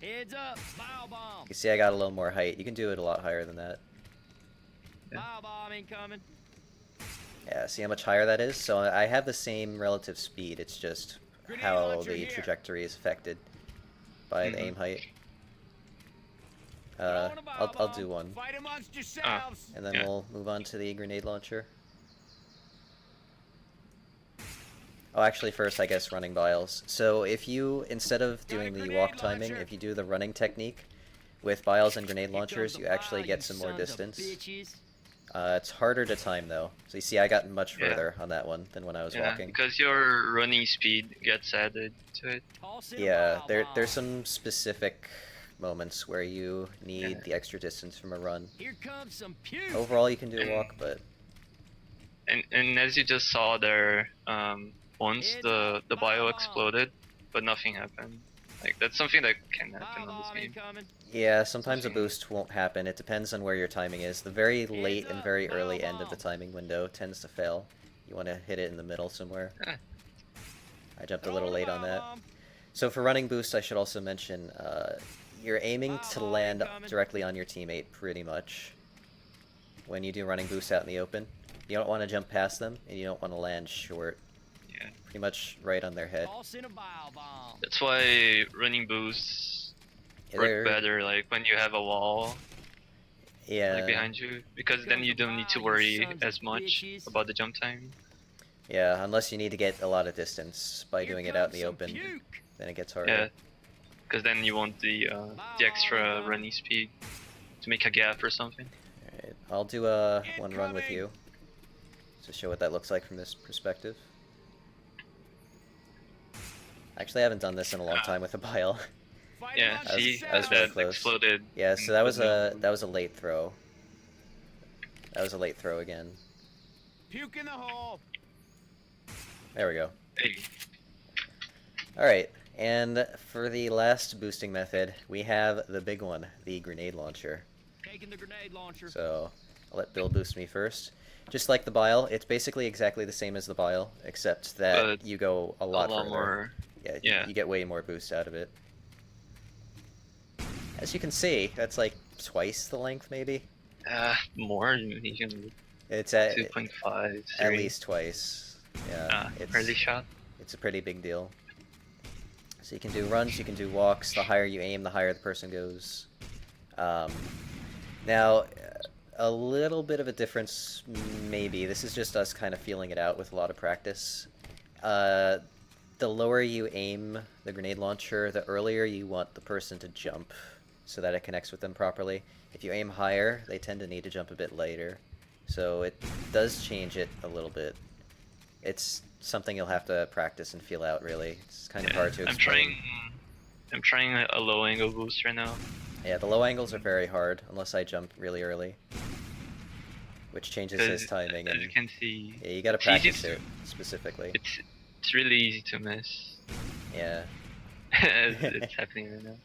Heads up. Bile bomb. you see I got a little more height. You can do it a lot higher than that. Yeah. Bile bomb incoming. Yeah, see how much higher that is? So I have the same relative speed, it's just Grenade how launcher the here. trajectory is affected by the Mhm. aim height. Throwing a bile I'll bomb. do one, Fight amongst yourselves. and then Yeah. we'll move on to the grenade launcher. Oh, actually first I guess running biles. So if you, instead of Got a doing the grenade walk timing, launcher. if you do the running technique with biles and grenade Here comes launchers, the you actually bile, get you some more sons of distance. bitches. It's harder to time though. So you see I got much Yeah. further on that one than when I was Yeah, walking. because your running speed gets added to it. Toss in a Yeah, bile there's bomb. some specific moments where you need Yeah. the extra distance from a run. Here comes some puke. Overall, you can do a walk, but And as you just saw there, once It's the a bio bomb. exploded, but nothing happened. Like that's something that can Bile happen on this bomb game. incoming. yeah, sometimes a boost won't happen. It depends on where your timing is. The very late and up, very bile early end of the bomb. timing window tends to fail. You want to hit it in the middle somewhere. Eh. I jumped a little Throwing late on bile that. bomb. So for running boost, I should also mention, you're aiming Bile to bomb land incoming. directly on your teammate, pretty much. When you do running boost out in the open, you don't want to jump past them, and you don't want to land short. Yeah. Pretty much right on their head. Toss in a bile bomb. That's why running boosts work They're- better like when you have a wall Yeah. like behind you, because Here then comes you the don't need to bile, you worry sons of as much bitches. about the jump time. Yeah, unless you need to get a lot of distance by Here doing it out in comes the some open, puke. then it gets harder. Yeah. because then you want the extra running speed to make a gap or something. Alright, I'll do one run with you to show what that looks like from this perspective. Actually, I haven't done this in a long time with a bile. Yeah, see, I was very that close. exploded. Yeah, so that was a late throw. That was a late throw again. Puke in the hole. There we go. Hey. Alright, and for the last boosting method, we have the big one, the grenade launcher. Taking the grenade launcher. So, I'll let Bill boost me first. Just like the bile, it's basically exactly the same as the bile, except that you go a lot further. More. Yeah, you get way more boost out of it. As you can see, that's like twice the length, maybe? More, even It's at 2.5, at least twice. Yeah, early shot. It's a pretty big deal. So you can do runs, you can do walks. The higher you aim, the higher the person goes. Now, a little bit of a difference, maybe. This is just us kind of feeling it out with a lot of practice. The lower you aim the grenade launcher, the earlier you want the person to jump so that it connects with them properly. If you aim higher, they tend to need to jump a bit later. So it does change it a little bit. It's something you'll have to practice and feel out, really. It's kind of hard to explain. I'm trying a low angle boost right now. Yeah, the low angles are very hard, unless I jump really early. Which changes his timing. As and you can see, yeah, you gotta practice it, specifically. It's really easy to miss. Yeah. it's happening right now.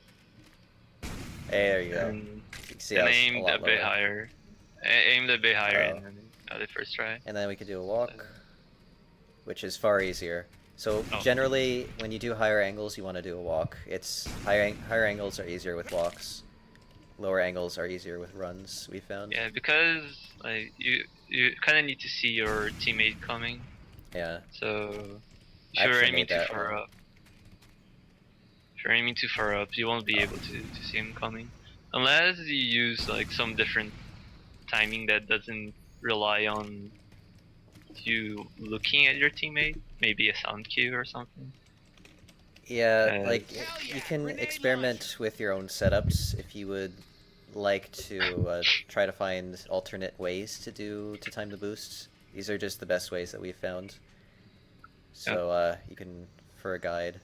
Hey, there you go. And, You can see and I I was aimed a bit lower. higher. I aimed a bit higher Oh. in the first try. And then we could do a walk, which is far easier. So Oh. generally, when you do higher angles, you want to do a walk. It's higher angles are easier with walks. Lower angles are easier with runs, we found. Yeah, because like you kind of need to see your teammate coming. Yeah. So I if you're actually aiming made too that far one. up, if you're aiming too far up, you won't be able to see him coming, unless you use like some different timing that doesn't rely on you looking at your teammate, maybe a sound cue or something. Yeah, Uh, like, you can experiment with your own setups if you would like to try to find alternate ways to time the boosts. These are just the best ways that we've found. So, you can, for a guide.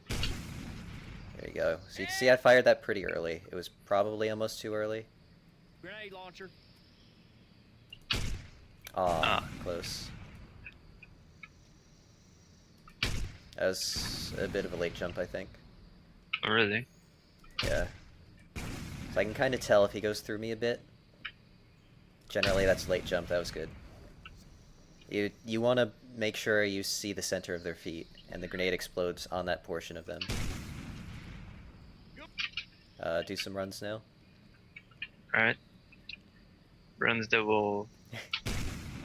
There you go. So you can see I fired that pretty early. It was probably almost too early. Grenade launcher. Aw, close. That was a bit of a late jump, I think. Oh, really? Yeah. So I can kind of tell if he goes through me a bit. Generally, that's late jump. That was good. You want to make sure you see the center of their feet, and the grenade explodes on that portion of them. Do some runs now. Alright. Runs that will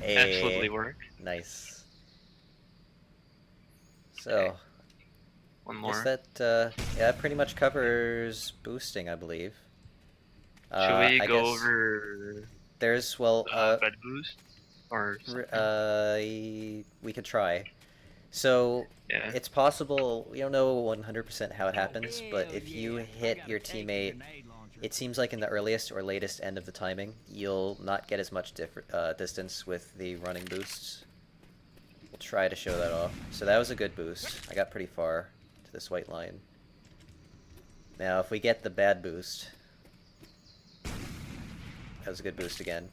absolutely work. Nice. So, Okay. One I more. guess that, yeah, that pretty much covers boosting, I believe. Should we I go guess over there's, well, bad boost? Or we could try. So, yeah. it's possible, we don't know 100% how it happens, but if you hit your teammate, it seems like in the earliest or latest end of the timing, you'll not get as much distance with the running boosts. We'll try to show that off. So that was a good boost. I got pretty far to this white line. Now, if we get the bad boost, that was a good boost again.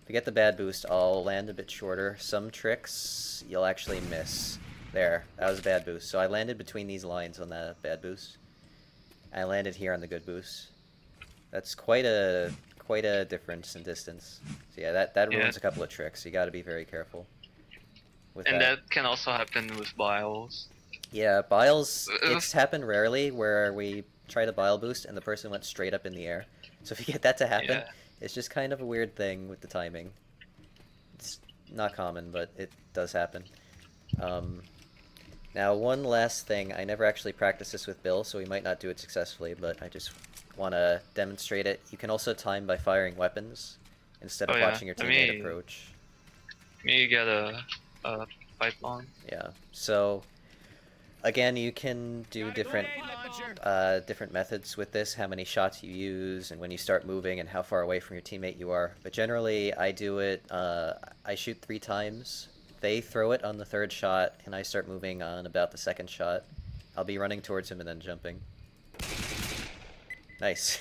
If we get the bad boost, I'll land a bit shorter. Some tricks, you'll actually miss. There, that was a bad boost. So I landed between these lines on the bad boost. I landed here on the good boost. That's quite a difference in distance. So yeah, that ruins a couple of tricks. You got to be very careful with And that. that can also happen with biles. Yeah, biles, it's happened rarely where we try to bile boost and the person went straight up in the air. So if you get that to happen, it's just kind of a weird thing with the timing. It's not common, but it does happen. Now, one last thing. I never actually practiced this with Bill, so we might not do it successfully, but I just want to demonstrate it. You can also time by firing weapons instead of watching your teammate approach. Maybe you get a pipe bomb. Yeah, so again, you can do Got a different grenade launcher. different methods with this, how many shots you use, and when you start moving, and how far away from your teammate you are. But generally, I do it. I shoot 3 times. They throw it on the 3rd shot, and I start moving on about the 2nd shot. I'll be running towards him and then jumping. Nice.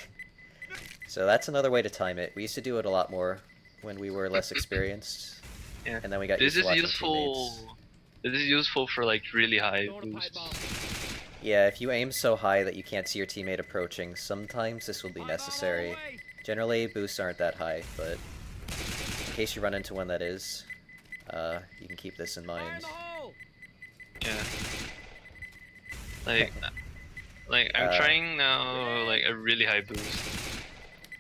So that's another way to time it. We used to do it a lot more when we were less experienced. Yeah. And then we got This used to is watching useful. teammates. This is useful for like really high Throwing a pipe boosts. bomb. Yeah, if you aim so high that you can't see your teammate approaching, sometimes this will be Pipe bomb all necessary. the way. Generally, boosts aren't that high, but in case you run into one that is, you can keep this in Fire in mind. the hole. Yeah. Like I'm trying now like a really high boost.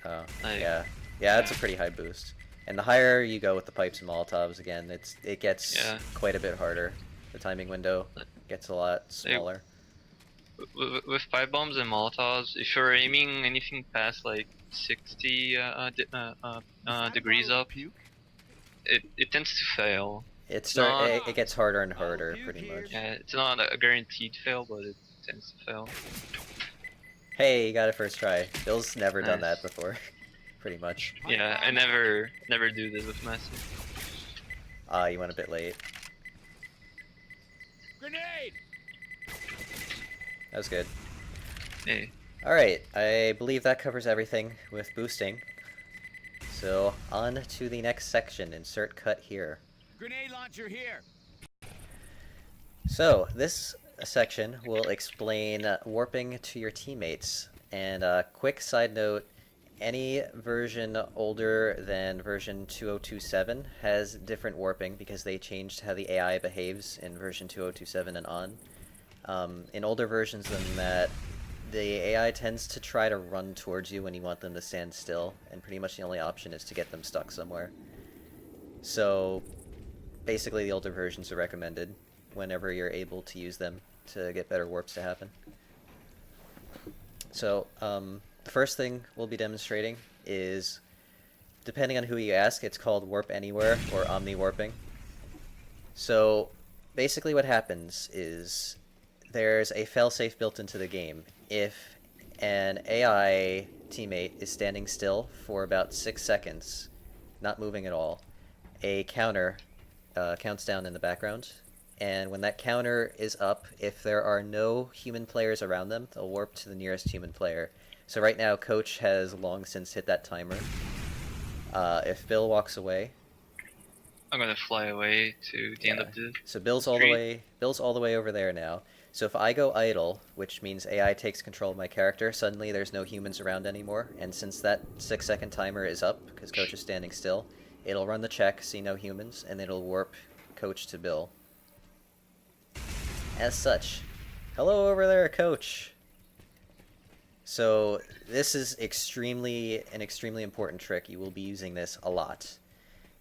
Oh, Like, yeah. Yeah, that's a pretty high boost. And the higher you go with the pipes and Molotovs, again, it gets quite a bit harder. The timing window gets a lot smaller. with pipe bombs and Molotovs, if you're aiming anything past like 60 degrees up, it tends to fail. It gets harder and harder, pretty much. Yeah, it's not a guaranteed fail, but it tends to fail. Hey, you got it first try. Bill's never done Nice. that before, pretty much. Yeah, I never do this with Messi. Ah, you went a bit late. Grenade. That was good. Hey, Alright, I believe that covers everything with boosting. So, on to the next section. Insert cut here. Grenade launcher here. So, this section will explain warping to your teammates. And quick side note, any version older than version 2027 has different warping because they changed how the AI behaves in version 2027 and on. In older versions than that, the AI tends to try to run towards you when you want them to stand still, and pretty much the only option is to get them stuck somewhere. So, basically the older versions are recommended whenever you're able to use them to get better warps to happen. So, the first thing we'll be demonstrating is, depending on who you ask, it's called Warp Anywhere or Omni Warping. So, basically what happens is there's a failsafe built into the game. If an AI teammate is standing still for about 6 seconds, not moving at all, a counter counts down in the background. And when that counter is up, if there are no human players around them, they'll warp to the nearest human player. So right now, Coach has long since hit that timer. If Bill walks away, I'm gonna fly away to the end of the. so Bill's all the way over there now. So if I go idle, which means AI takes control of my character, suddenly there's no humans around anymore. And since that 6-second timer is up, because Coach is standing still, it'll run the check, see no humans, and it'll warp Coach to Bill. As such, hello over there, Coach. So this is an extremely important trick. You will be using this a lot.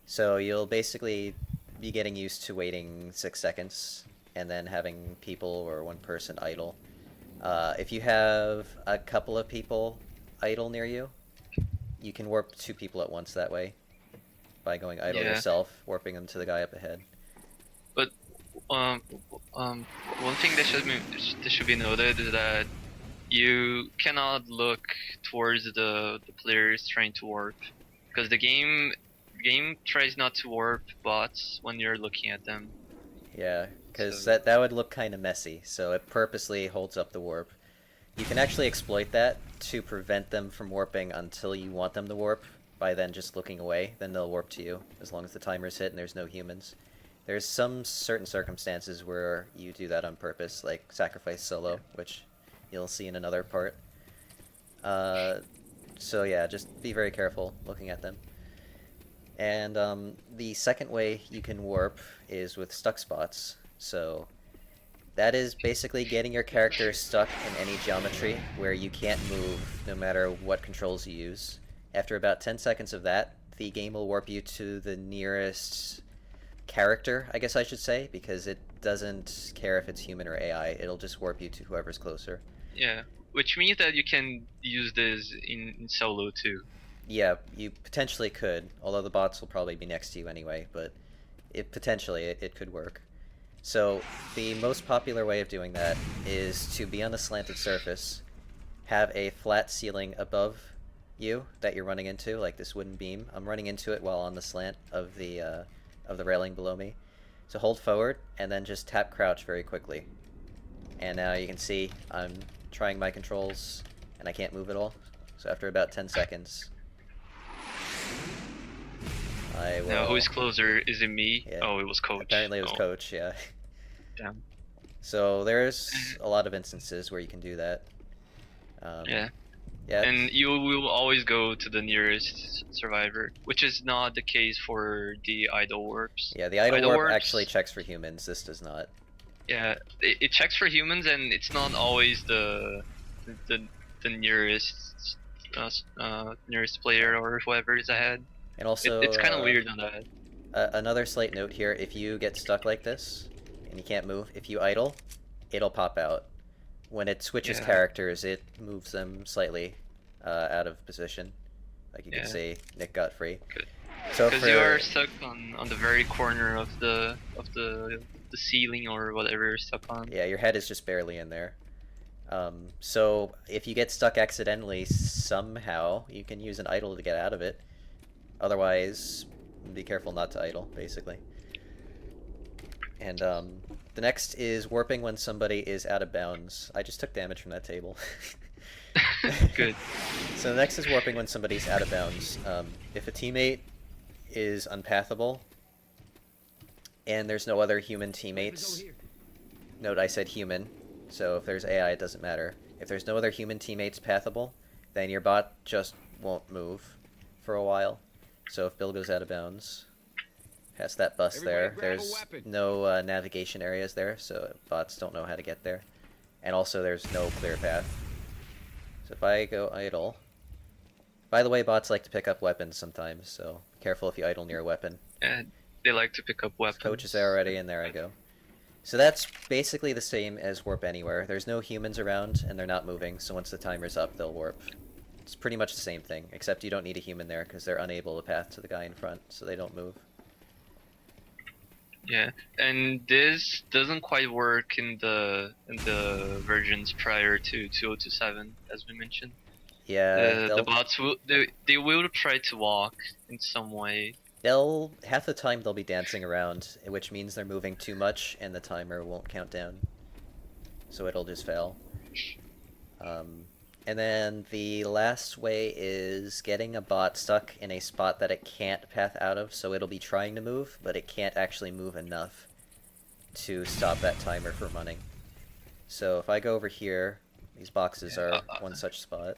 So you'll basically be getting used to waiting 6 seconds and then having people or one person idle. If you have a couple of people idle near you, you can warp 2 people at once that way by going idle yourself, warping them to the guy up ahead. But one thing that should be noted is that you cannot look towards the players trying to warp, because the game tries not to warp bots when you're looking at them. Yeah, because that would look kind of messy, so it purposely holds up the warp. You can actually exploit that to prevent them from warping until you want them to warp, by then just looking away. Then they'll warp to you, as long as the timer's hit and there's no humans. There's some certain circumstances where you do that on purpose, like sacrifice solo, which you'll see in another part. So yeah, just be very careful looking at them. And the second way you can warp is with stuck spots. So that is basically getting your character stuck in any geometry where you can't move no matter what controls you use. After about 10 seconds of that, the game will warp you to the nearest character, I guess I should say, because it doesn't care if it's human or AI. It'll just warp you to whoever's closer. Yeah, which means that you can use this in solo too. Yeah, you potentially could, although the bots will probably be next to you anyway, but it potentially it could work. So the most popular way of doing that is to be on a slanted surface, have a flat ceiling above you that you're running into, like this wooden beam. I'm running into it while on the slant of the railing below me. So hold forward and then just tap crouch very quickly. And now you can see I'm trying my controls and I can't move at all. So after about 10 seconds, I will... Now, who is closer? Is it me? Yeah. Oh, it was Coach. Apparently it was Coach, yeah. Damn. So there's a lot of instances where you can do that. Yeah. Yeah. And you will always go to the nearest survivor, which is not the case for the idle warps. Yeah, the idle warp warps actually checks for humans. This does not. Yeah, it checks for humans, and it's not always the nearest nearest player or whoever is ahead. And also, it's kind of weird on that. Another slight note here: if you get stuck like this and you can't move, if you idle, it'll pop out. When it switches characters, it moves them slightly out of position. Like you can see, Nick got free. So because you are stuck on the very corner of the ceiling or whatever you're stuck on. Yeah, your head is just barely in there. So if you get stuck accidentally somehow, you can use an idle to get out of it. Otherwise, be careful not to idle, basically. And the next is warping when somebody is out of bounds. I just took damage from that table. Good. So the next is warping when somebody's out of bounds. If a teammate is unpathable and there's no other human teammates, note I said human, so if there's AI it doesn't matter. If there's no other human teammates pathable, then your bot just won't move for a while. So if Bill goes out of bounds, past that bus there, there's no navigation areas there, so bots don't know how to get there. And also there's no clear path. So if I go idle... By the way, bots like to pick up weapons sometimes, so be careful if you idle near a weapon. And they like to pick up weapons. Coach is there already, and there I go. So that's basically the same as warp anywhere. There's no humans around, and they're not moving, so once the timer's up, they'll warp. It's pretty much the same thing, except you don't need a human there, because they're unable to path to the guy in front, so they don't move. Yeah, and this doesn't quite work in the versions prior to 2027, as we mentioned. Yeah, the bots will they will try to walk in some way. Half the time they'll be dancing around, which means they're moving too much, and the timer won't count down, so it'll just fail. And then the last way is getting a bot stuck in a spot that it can't path out of, so it'll be trying to move, but it can't actually move enough to stop that timer from running. So if I go over here, these boxes are one such spot.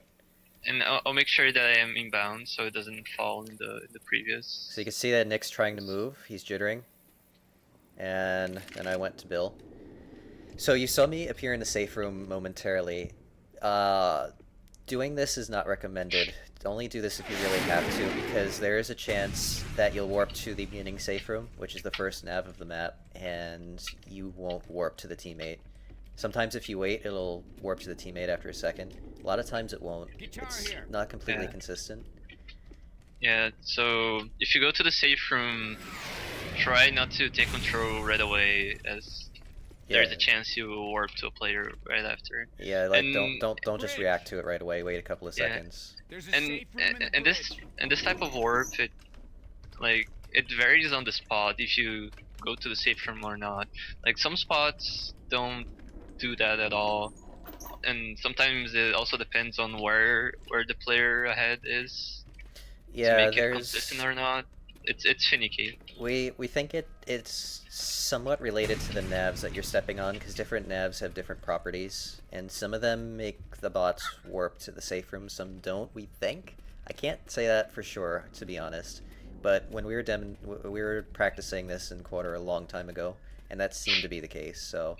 And I'll make sure that I am inbound so it doesn't fall in the previous. So you can see that Nick's trying to move, he's jittering. And then I went to Bill. So you saw me appear in the safe room momentarily. Doing this is not recommended. Only do this if you really have to, because there is a chance that you'll warp to the beginning safe room, which is the first nav of the map, and you won't warp to the teammate. Sometimes if you wait, it'll warp to the teammate after a second. A lot of times it won't. It's not completely consistent. Yeah, so if you go to the safe room, try not to take control right away, as there's a chance you will warp to a player right after. Yeah, like don't just react to it right away. Wait a couple of seconds. And this type of warp, it varies on the spot if you go to the safe room or not. Like some spots don't do that at all, and sometimes it also depends on where the player ahead is. Yeah, to make it consistent or not. It's finicky. We think it's somewhat related to the navs that you're stepping on, because different navs have different properties, and some of them make the bots warp to the safe room, some don't, we think. I can't say that for sure, to be honest, but when we were practicing this in Quarter a long time ago, and that seemed to be the case, so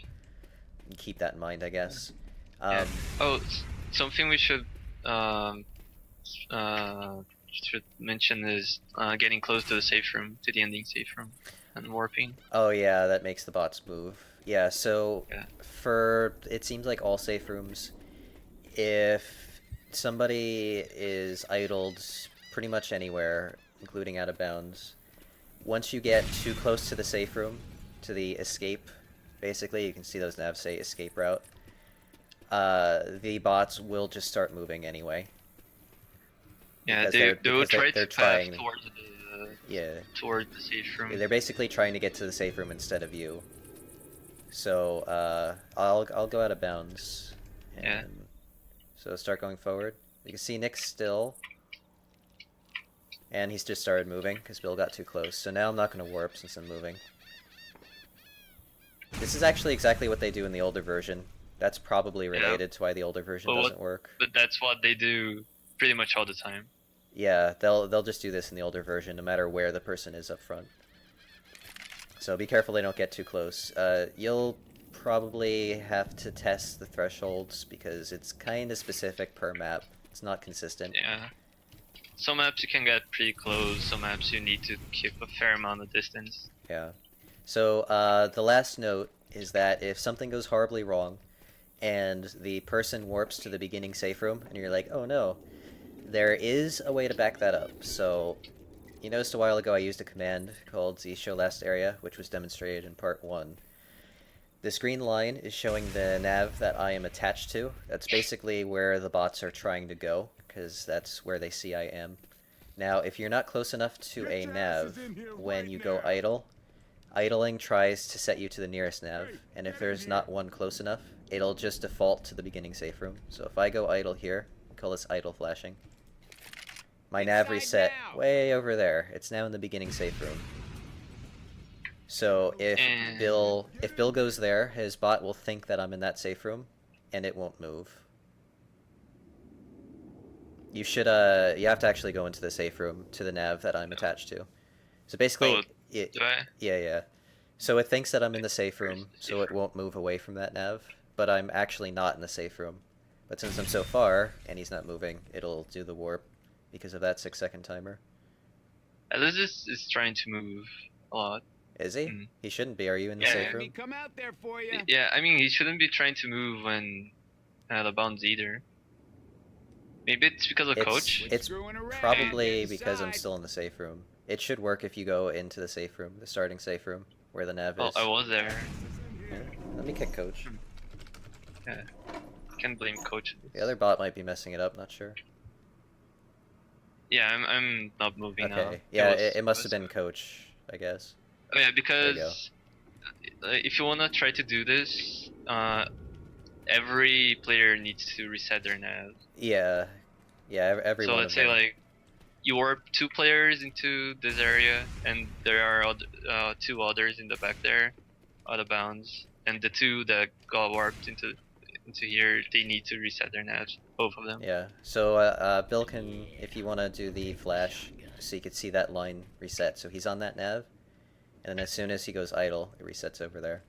keep that in mind, I guess. Oh, something we should mention is getting close to the safe room, to the ending safe room, and warping. Oh yeah, that makes the bots move. Yeah, so for it seems like all safe rooms, if somebody is idled pretty much anywhere, including out of bounds, once you get too close to the safe room, to the escape basically, you can see those navs say escape route. The bots will just start moving anyway. Yeah, Because they will try they're to trying. path towards the Yeah. towards the safe room. They're basically trying to get to the safe room instead of you. So I'll go out of bounds. And Yeah. So start going forward. You can see Nick's still. And he's just started moving because Bill got too close. So now I'm not going to warp since I'm moving. This is actually exactly what they do in the older version. That's probably related to why the older version doesn't work. But that's what they do pretty much all the time. Yeah, they'll just do this in the older version no matter where the person is up front. So be careful they don't get too close. You'll probably have to test the thresholds because it's kind of specific per map. It's not consistent. Yeah. Some maps you can get pretty close, some maps you need to keep a fair amount of distance. Yeah. So the last note is that if something goes horribly wrong and the person warps to the beginning safe room and you're like, oh no, there is a way to back that up. So you noticed a while ago I used a command called the show last area, which was demonstrated in part 1. This green line is showing the nav that I am attached to. That's basically where the bots are trying to go, because that's where they see I am. Now, if you're not close enough to a nav, when you go idle, idling tries to set you to the nearest nav, and if there's not one close enough, it'll just default to the beginning safe room. So if I go idle here, call this idle flashing, my nav reset way over there. It's now in the beginning safe room. So if Bill goes there, his bot will think that I'm in that safe room, and it won't move. You should you have to actually go into the safe room to the nav that I'm attached to. So basically, yeah. So it thinks that I'm in the safe room, so it won't move away from that nav, but I'm actually not in the safe room. But since I'm so far and he's not moving, it'll do the warp because of that 6-second timer. Alice is trying to move a lot. Is he? Mm. He shouldn't be. Are you in the safe room? Come out there for you. Yeah, I mean, he shouldn't be trying to move when out of bounds either. Maybe it's because of coach? It's probably because I'm still in the safe room. It should work if you go into the safe room, the starting safe room, where the nav is. Oh, I was there. Yeah. Let me kick coach. Yeah. Can't blame coach. The other bot might be messing it up, not sure. Yeah, I'm not moving now. Okay, yeah, it must have been coach, I guess. Oh yeah, because if you wanna try to do this, every player needs to reset their nav. Yeah, every so one let's of them. say like you warp 2 players into this area, and there are 2 others in the back there, out of bounds, and the 2 that got warped into here, they need to reset their navs, both of them. Yeah. So Bill can, if you want to do the flash, so you can see that line reset. So he's on that nav, and then as soon as he goes idle, it resets over there.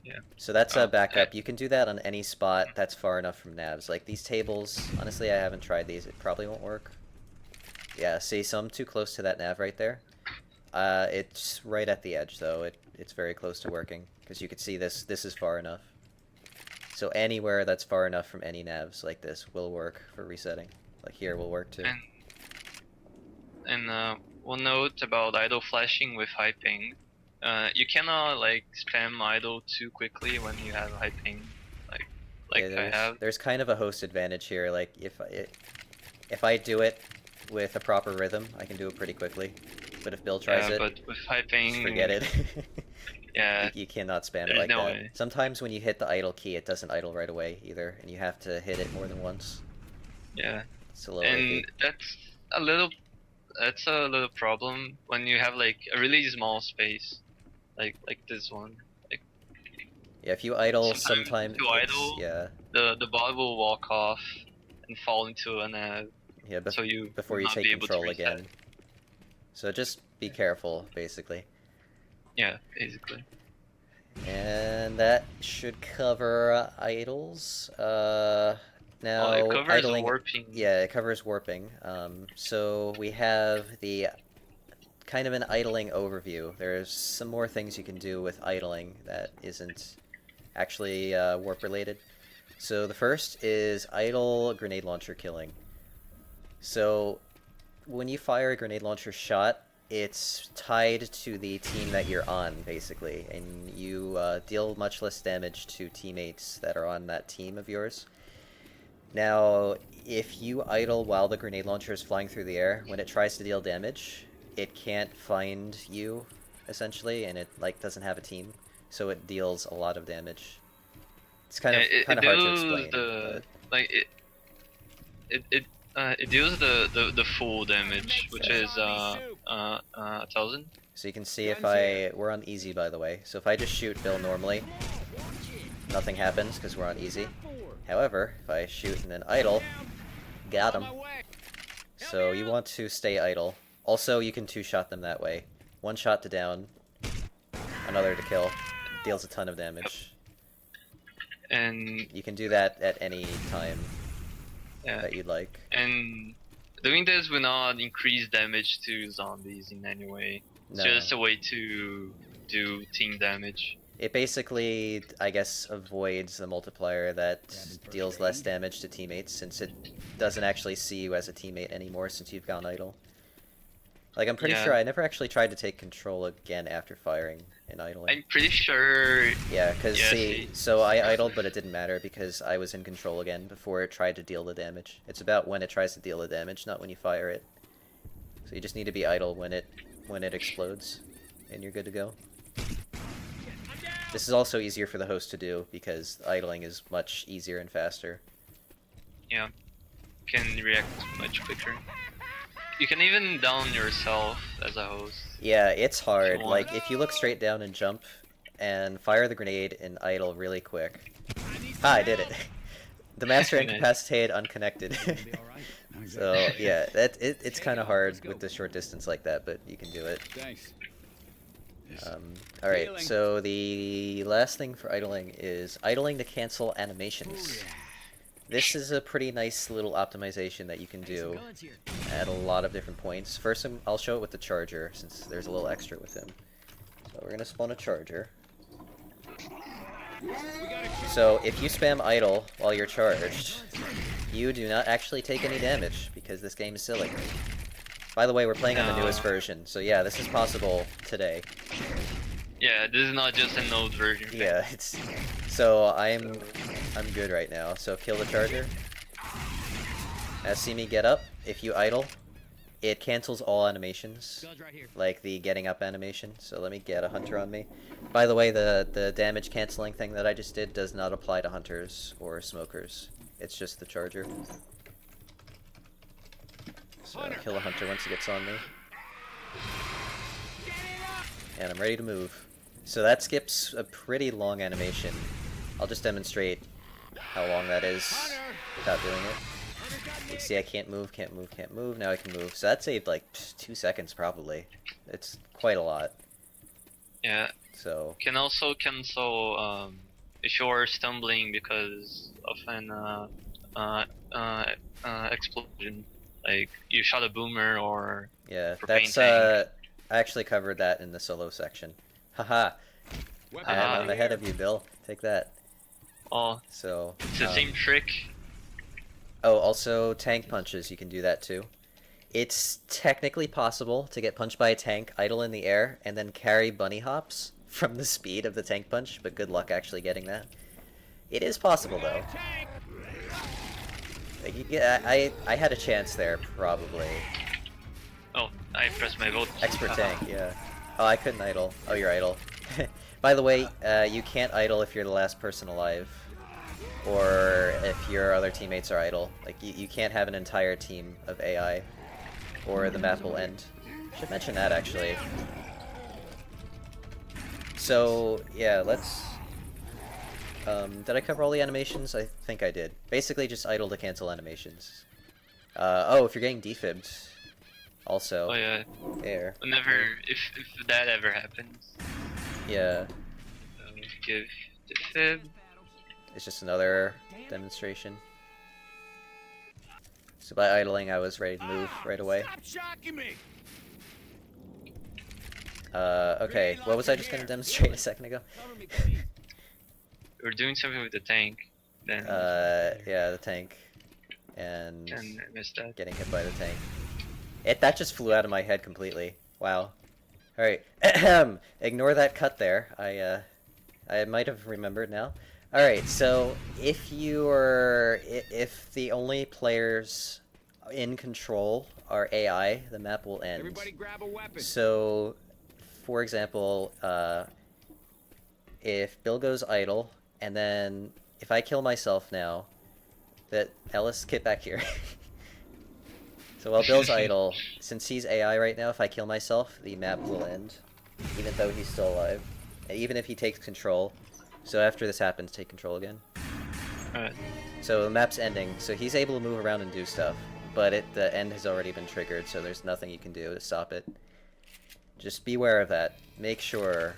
Yeah. So that's a backup. You can do that on any spot that's far enough from navs. Like these tables, honestly, I haven't tried these. It probably won't work. Yeah, see, so I'm too close to that nav right there. It's right at the edge, though. It's very close to working, because you can see this is far enough. So anywhere that's far enough from any navs like this will work for resetting. Like here will work too. And one note about idle flashing with high ping. You cannot like spam idle too quickly when you have high ping. Like yeah, I have. There's kind of a host advantage here. Like if I do it with a proper rhythm, I can do it pretty quickly. But if Bill tries it, but with high ping, just forget it. Yeah. You cannot spam it like no that. way. Sometimes when you hit the idle key, it doesn't idle right away either, and you have to hit it more than once. Yeah. It's a little and iffy. that's a little problem when you have like a really small space, like this one. Like yeah, if you idle, sometimes yeah. The bot will walk off and fall into a nav. Yeah, so you before you take control again. So just be careful, basically. Yeah, basically. And that should cover idles. Now it covers idling, warping. Yeah, it covers warping. So we have the kind of an idling overview. There's some more things you can do with idling that isn't actually warp related. So the first is idle grenade launcher killing. So when you fire a grenade launcher shot, it's tied to the team that you're on, basically, and you deal much less damage to teammates that are on that team of yours. Now, if you idle while the grenade launcher is flying through the air, when it tries to deal damage, it can't find you, essentially, and it like doesn't have a team, so it deals a lot of damage. It's kind of hard to explain. But... like it deals the full damage, which is 1,000. So you can see if we're on easy, by the way. So if I just shoot Bill normally, nothing happens because we're on easy. However, if I shoot and then idle, got him. So you want to stay idle. Also, you can two-shot them that way. One shot to down, another to kill. It deals a ton of damage. And you can do that at any time that you'd like. And doing this will not increase damage to zombies in any way. It's No. just a way to do team damage. It basically, I guess, avoids the multiplier that deals less damage to teammates, since it doesn't actually see you as a teammate anymore since you've gone idle. Like, I'm pretty sure I never actually tried to take control again after firing and idling. I'm pretty sure... Yeah, because so I idled, but it didn't matter because I was in control again before it tried to deal the damage. It's about when it tries to deal the damage, not when you fire it. So you just need to be idle when it explodes, and you're good to go. This is also easier for the host to do because idling is much easier and faster. Yeah, can react much quicker. You can even down yourself as a host. Yeah, it's hard. Like, if you look straight down and jump, and fire the grenade and idle really quick. Ah, I did it. The master incapacitated unconnected. So, yeah, it's kind of hard with the short distance like that, but you can do it. Thanks. Alright, so the last thing for idling is idling to cancel animations. This is a pretty nice little optimization that you can do at a lot of different points. First, I'll show it with the charger, since there's a little extra with him. So we're going to spawn a charger. So if you spam idle while you're charged, you do not actually take any damage, because this game is silly. By the way, we're playing on the newest version, so yeah, this is possible today. Yeah, this is not just an old version. Yeah, it's... So, I'm good right now. So, kill the charger. See me get up. If you idle, it cancels all animations. Like the getting up animation. So let me get a hunter on me. By the way, the damage canceling thing that I just did does not apply to hunters or smokers. It's just the charger. So kill a hunter once he gets on me. And I'm ready to move. So that skips a pretty long animation. I'll just demonstrate how long that is without doing it. You see I can't move. Now I can move. So that saved like 2 seconds probably. It's quite a lot. Yeah. So can also cancel if you're stumbling because of an explosion. Like you shot a boomer or that's I actually covered that in the solo section. Haha. I'm ahead of you, Bill. Take that. Oh. So it's the same trick. Oh, also tank punches, you can do that too. It's technically possible to get punched by a tank, idle in the air, and then carry bunny hops from the speed of the tank punch, but good luck actually getting that. It is possible though. Yeah, I had a chance there, probably. Oh, I pressed my vote. Expert tank, yeah. Oh, I couldn't idle. Oh, you're idle. By the way, you can't idle if you're the last person alive. Or if your other teammates are idle. Like, you can't have an entire team of AI. Or the map will end. Should mention that, actually. So, yeah, let's... did I cover all the animations? I think I did. Basically, just idle to cancel animations. Oh, if you're getting defibbed, also. Oh yeah. There. Whenever, if that ever happens. Yeah. Give defib. It's just another demonstration. So by idling, I was ready to move right away. Okay, what was I just gonna demonstrate a second ago? We're doing something with the tank, then... yeah, the tank. And I missed that. getting hit by the tank. That just flew out of my head completely. Wow. Alright. Ignore that cut there. I might have remembered now. Alright, so if if the only players in control are AI, the map will end. Everybody grab a weapon. So, for example, if Bill goes idle, and then if I kill myself now, Ellis, get back here. So while Bill's idle, since he's AI right now, if I kill myself, the map will end, even though he's still alive. And even if he takes control. So after this happens, take control again. Alright. So the map's ending, so he's able to move around and do stuff. But the end has already been triggered, so there's nothing you can do to stop it. Just beware of that. Make sure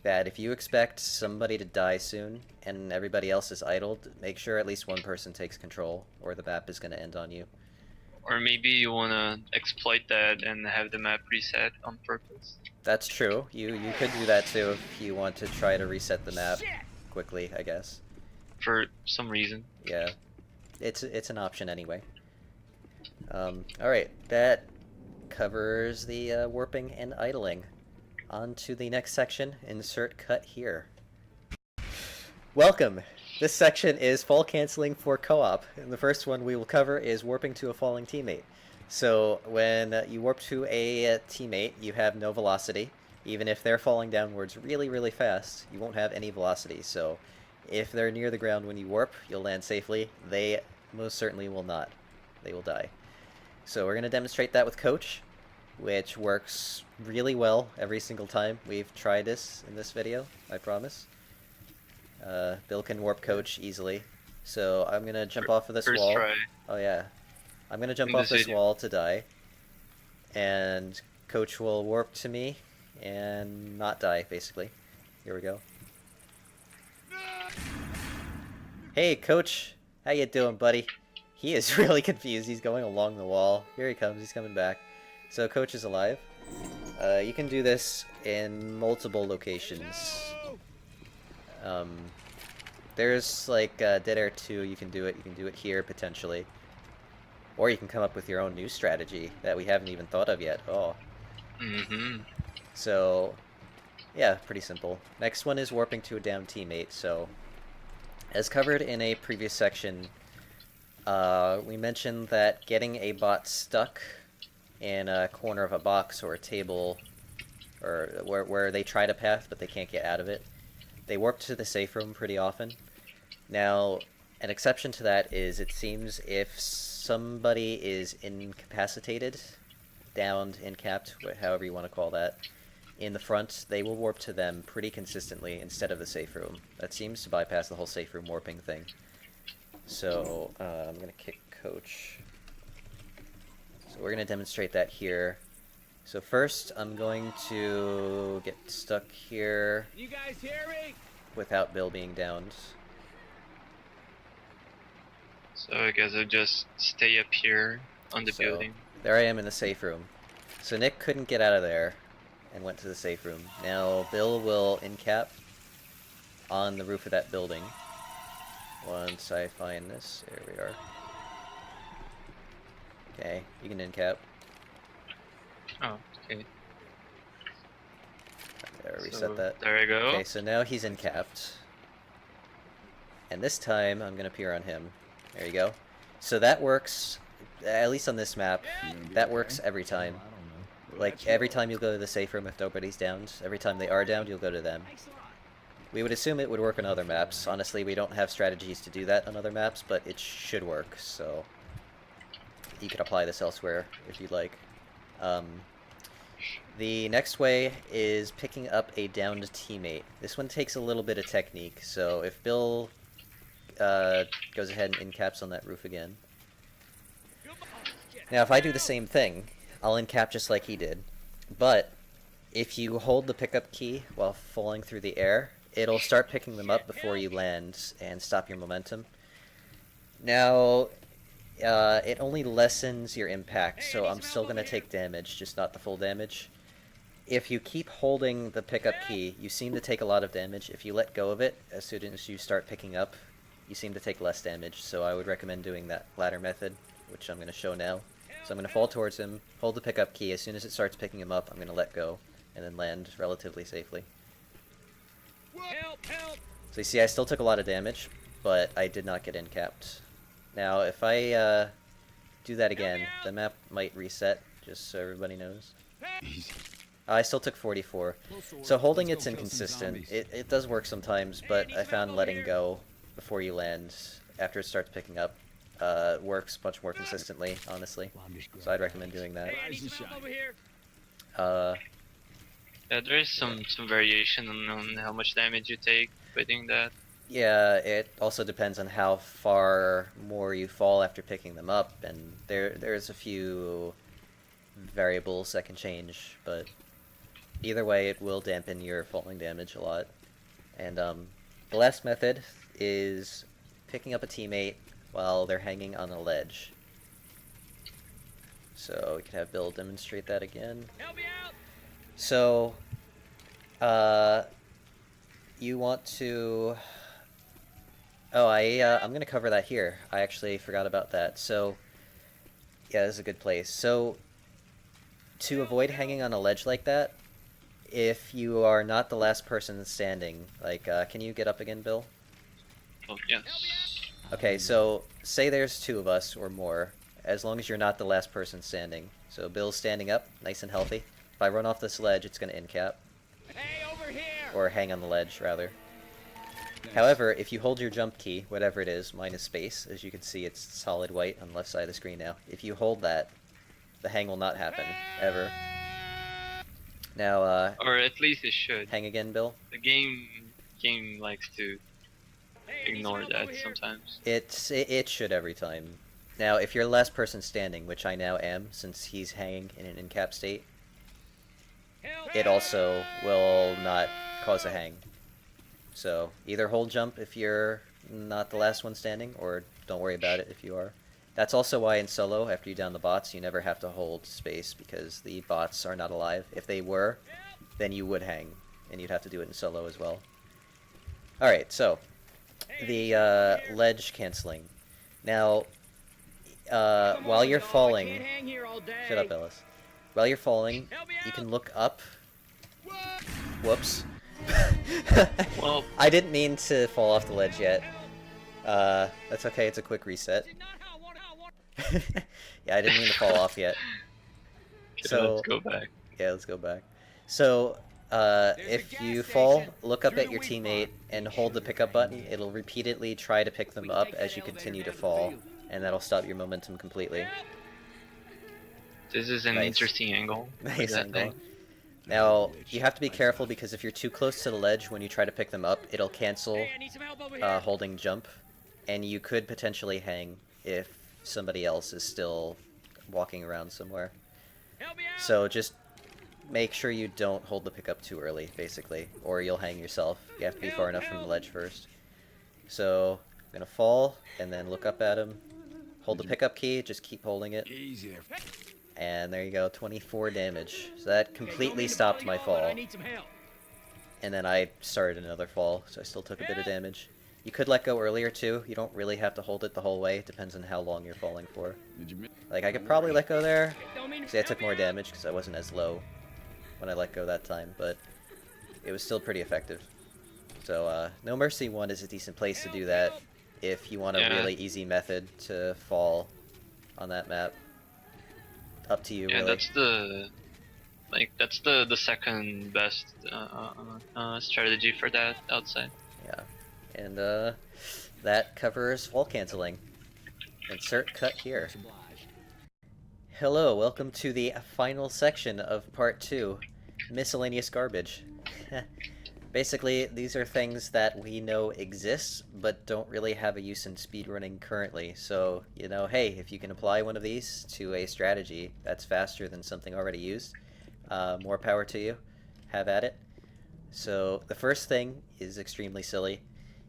that if you expect somebody to die soon, and everybody else is idled, make sure at least one person takes control, or the map is going to end on you. Or maybe you wanna exploit that and have the map reset on purpose. That's true. You could do that too if you want to try to reset the map quickly, I guess. For some reason. Yeah. It's an option anyway. Alright, that covers the warping and idling. On to the next section, insert cut here. Welcome! This section is fall canceling for co-op, and the first one we will cover is warping to a falling teammate. So when you warp to a teammate, you have no velocity. Even if they're falling downwards really, really fast, you won't have any velocity. So if they're near the ground when you warp, you'll land safely. They most certainly will not. They will die. So we're going to demonstrate that with Coach, which works really well every single time we've tried this in this video, I promise. Bill can warp Coach easily. So I'm going to jump off of this First wall. try. Oh yeah. I'm going to jump off this wall to die. And Coach will warp to me and not die, basically. Here we go. Hey, Coach. How you doing, buddy? He is really confused. He's going along the wall. Here he comes. He's coming back. So Coach is alive. You can do this in multiple locations. There's like Dead Air 2, you can do it here potentially. Or you can come up with your own new strategy that we haven't even thought of yet. Oh. Mm-hmm. So, yeah, pretty simple. Next one is warping to a downed teammate. So, as covered in a previous section, we mentioned that getting a bot stuck in a corner of a box or a table, or where they try to path but they can't get out of it, they warp to the safe room pretty often. Now, an exception to that is it seems if somebody is incapacitated, downed, incapped, however you want to call that, in the front, they will warp to them pretty consistently instead of the safe room. That seems to bypass the whole safe room warping thing. So, I'm going to kick Coach. So we're going to demonstrate that here. So first, I'm going to get stuck here You guys hear me? without Bill being downed. So I guess I'll just stay up here on the building. There I am in the safe room. So Nick couldn't get out of there and went to the safe room. Now Bill will incap on the roof of that building. Once I find this, there we are. Okay, you can incap. Oh, okay. There, reset So, that. there I go. Okay, so now he's incapped. And this time, I'm gonna peer on him. There you go. So that works, at least on this map, that works every time. Like, every time you'll go to the safe room if nobody's downed, every time they are downed, you'll go to them. We would assume it would work on other maps. Honestly, we don't have strategies to do that on other maps, but it should work, so you could apply this elsewhere if you'd like. The next way is picking up a downed teammate. This one takes a little bit of technique, so if Bill goes ahead and incaps on that roof again. Now if I do the same thing, I'll incap just like he did, but if you hold the pickup key while falling through the air, it'll start picking them up before you land and stop your momentum. Now, it only lessens your impact, so I'm still going to take damage, just not the full damage. If you keep holding the pickup key, you seem to take a lot of damage. If you let go of it, as soon as you start picking up, you seem to take less damage, so I would recommend doing that latter method, which I'm going to show now. So I'm going to fall towards him, hold the pickup key. As soon as it starts picking him up, I'm going to let go, and then land relatively safely. Help! Help! So you see, I still took a lot of damage, but I did not get in capped. Now, if I do that again, the map might reset, just so everybody knows. I still took 44. So holding it's inconsistent. It does work sometimes, but I found letting go before you land, after it starts picking up, works much more consistently, honestly. So I'd recommend doing that. Hey, I need some help over here. Yeah, there is some variation on how much damage you take by doing that. Yeah, it also depends on how far more you fall after picking them up, and there's a few variables that can change, but either way it will dampen your falling damage a lot. And the last method is picking up a teammate while they're hanging on a ledge. So we can have Bill demonstrate that again. Help me out. So, you want to... Oh, I'm gonna cover that here. I actually forgot about that. So, yeah, this is a good place. So, to avoid hanging on a ledge like that, if you are not the last person standing, like, can you get up again, Bill? Oh, yes. Okay, so, say there's 2 of us or more, as long as you're not the last person standing. So, Bill's standing up, nice and healthy. If I run off this ledge, it's gonna end cap. Hey, over here. Or hang on the ledge, rather. However, if you hold your jump key, whatever it is, minus space, as you can see it's solid white on the left side of the screen now. If you hold that, the hang will not happen, ever. Now, Or at least it should. hang again, Bill. The game likes to ignore that sometimes. It should every time. Now, if you're the last person standing, which I now am, since he's hanging in an in-cap state, it also will not cause a hang. So, either hold jump if you're not the last one standing, or don't worry about it if you are. That's also why in solo, after you down the bots, you never have to hold space, because the bots are not alive. If they were, then you would hang, and you'd have to do it in solo as well. Alright, so, the ledge canceling. Now, while you're falling... Shut up, Ellis. While you're falling, you can look up. Whoops. Well, I didn't mean to fall off the ledge yet. That's okay, it's a quick reset. Yeah, I didn't mean to fall off yet. So, let's go back. Yeah, let's go back. So, if you fall, look up at your teammate and hold the pickup button. It'll repeatedly try to pick them up as you continue to fall, and that'll stop your momentum completely. This is an Nice. Interesting angle. Nice that angle. thing. Now, you have to be careful because if you're too close to the ledge when you try to pick them up, it'll cancel Hey, I need some help over here. holding jump, and you could potentially hang if somebody else is still walking around somewhere. Help me out. So just make sure you don't hold the pickup too early, basically, or you'll hang yourself. You have to be far enough from the ledge first. So, I'm gonna fall, and then look up at him. Hold the pickup key, just keep holding it. And there you go, 24 damage. So that completely stopped my fall. I need some help. And then I started another fall, so I still took a bit of damage. You could let go earlier too. You don't really have to hold it the whole way. It depends on how long you're falling for. Like, I could probably let go there. See, I took more damage because I wasn't as low when I let go that time, but it was still pretty effective. So, No Mercy 1 is a decent place to do that if you want a really easy method to fall on that map. Up to you, Yeah, really. that's the second best strategy for that outside. Yeah. And, that covers fall canceling. Insert cut here. Hello, welcome to the final section of part 2, miscellaneous garbage. Basically, these are things that we know exist, but don't really have a use in speedrunning currently. So, you know, hey, if you can apply one of these to a strategy that's faster than something already used, more power to you. Have at it. So, the first thing is extremely silly.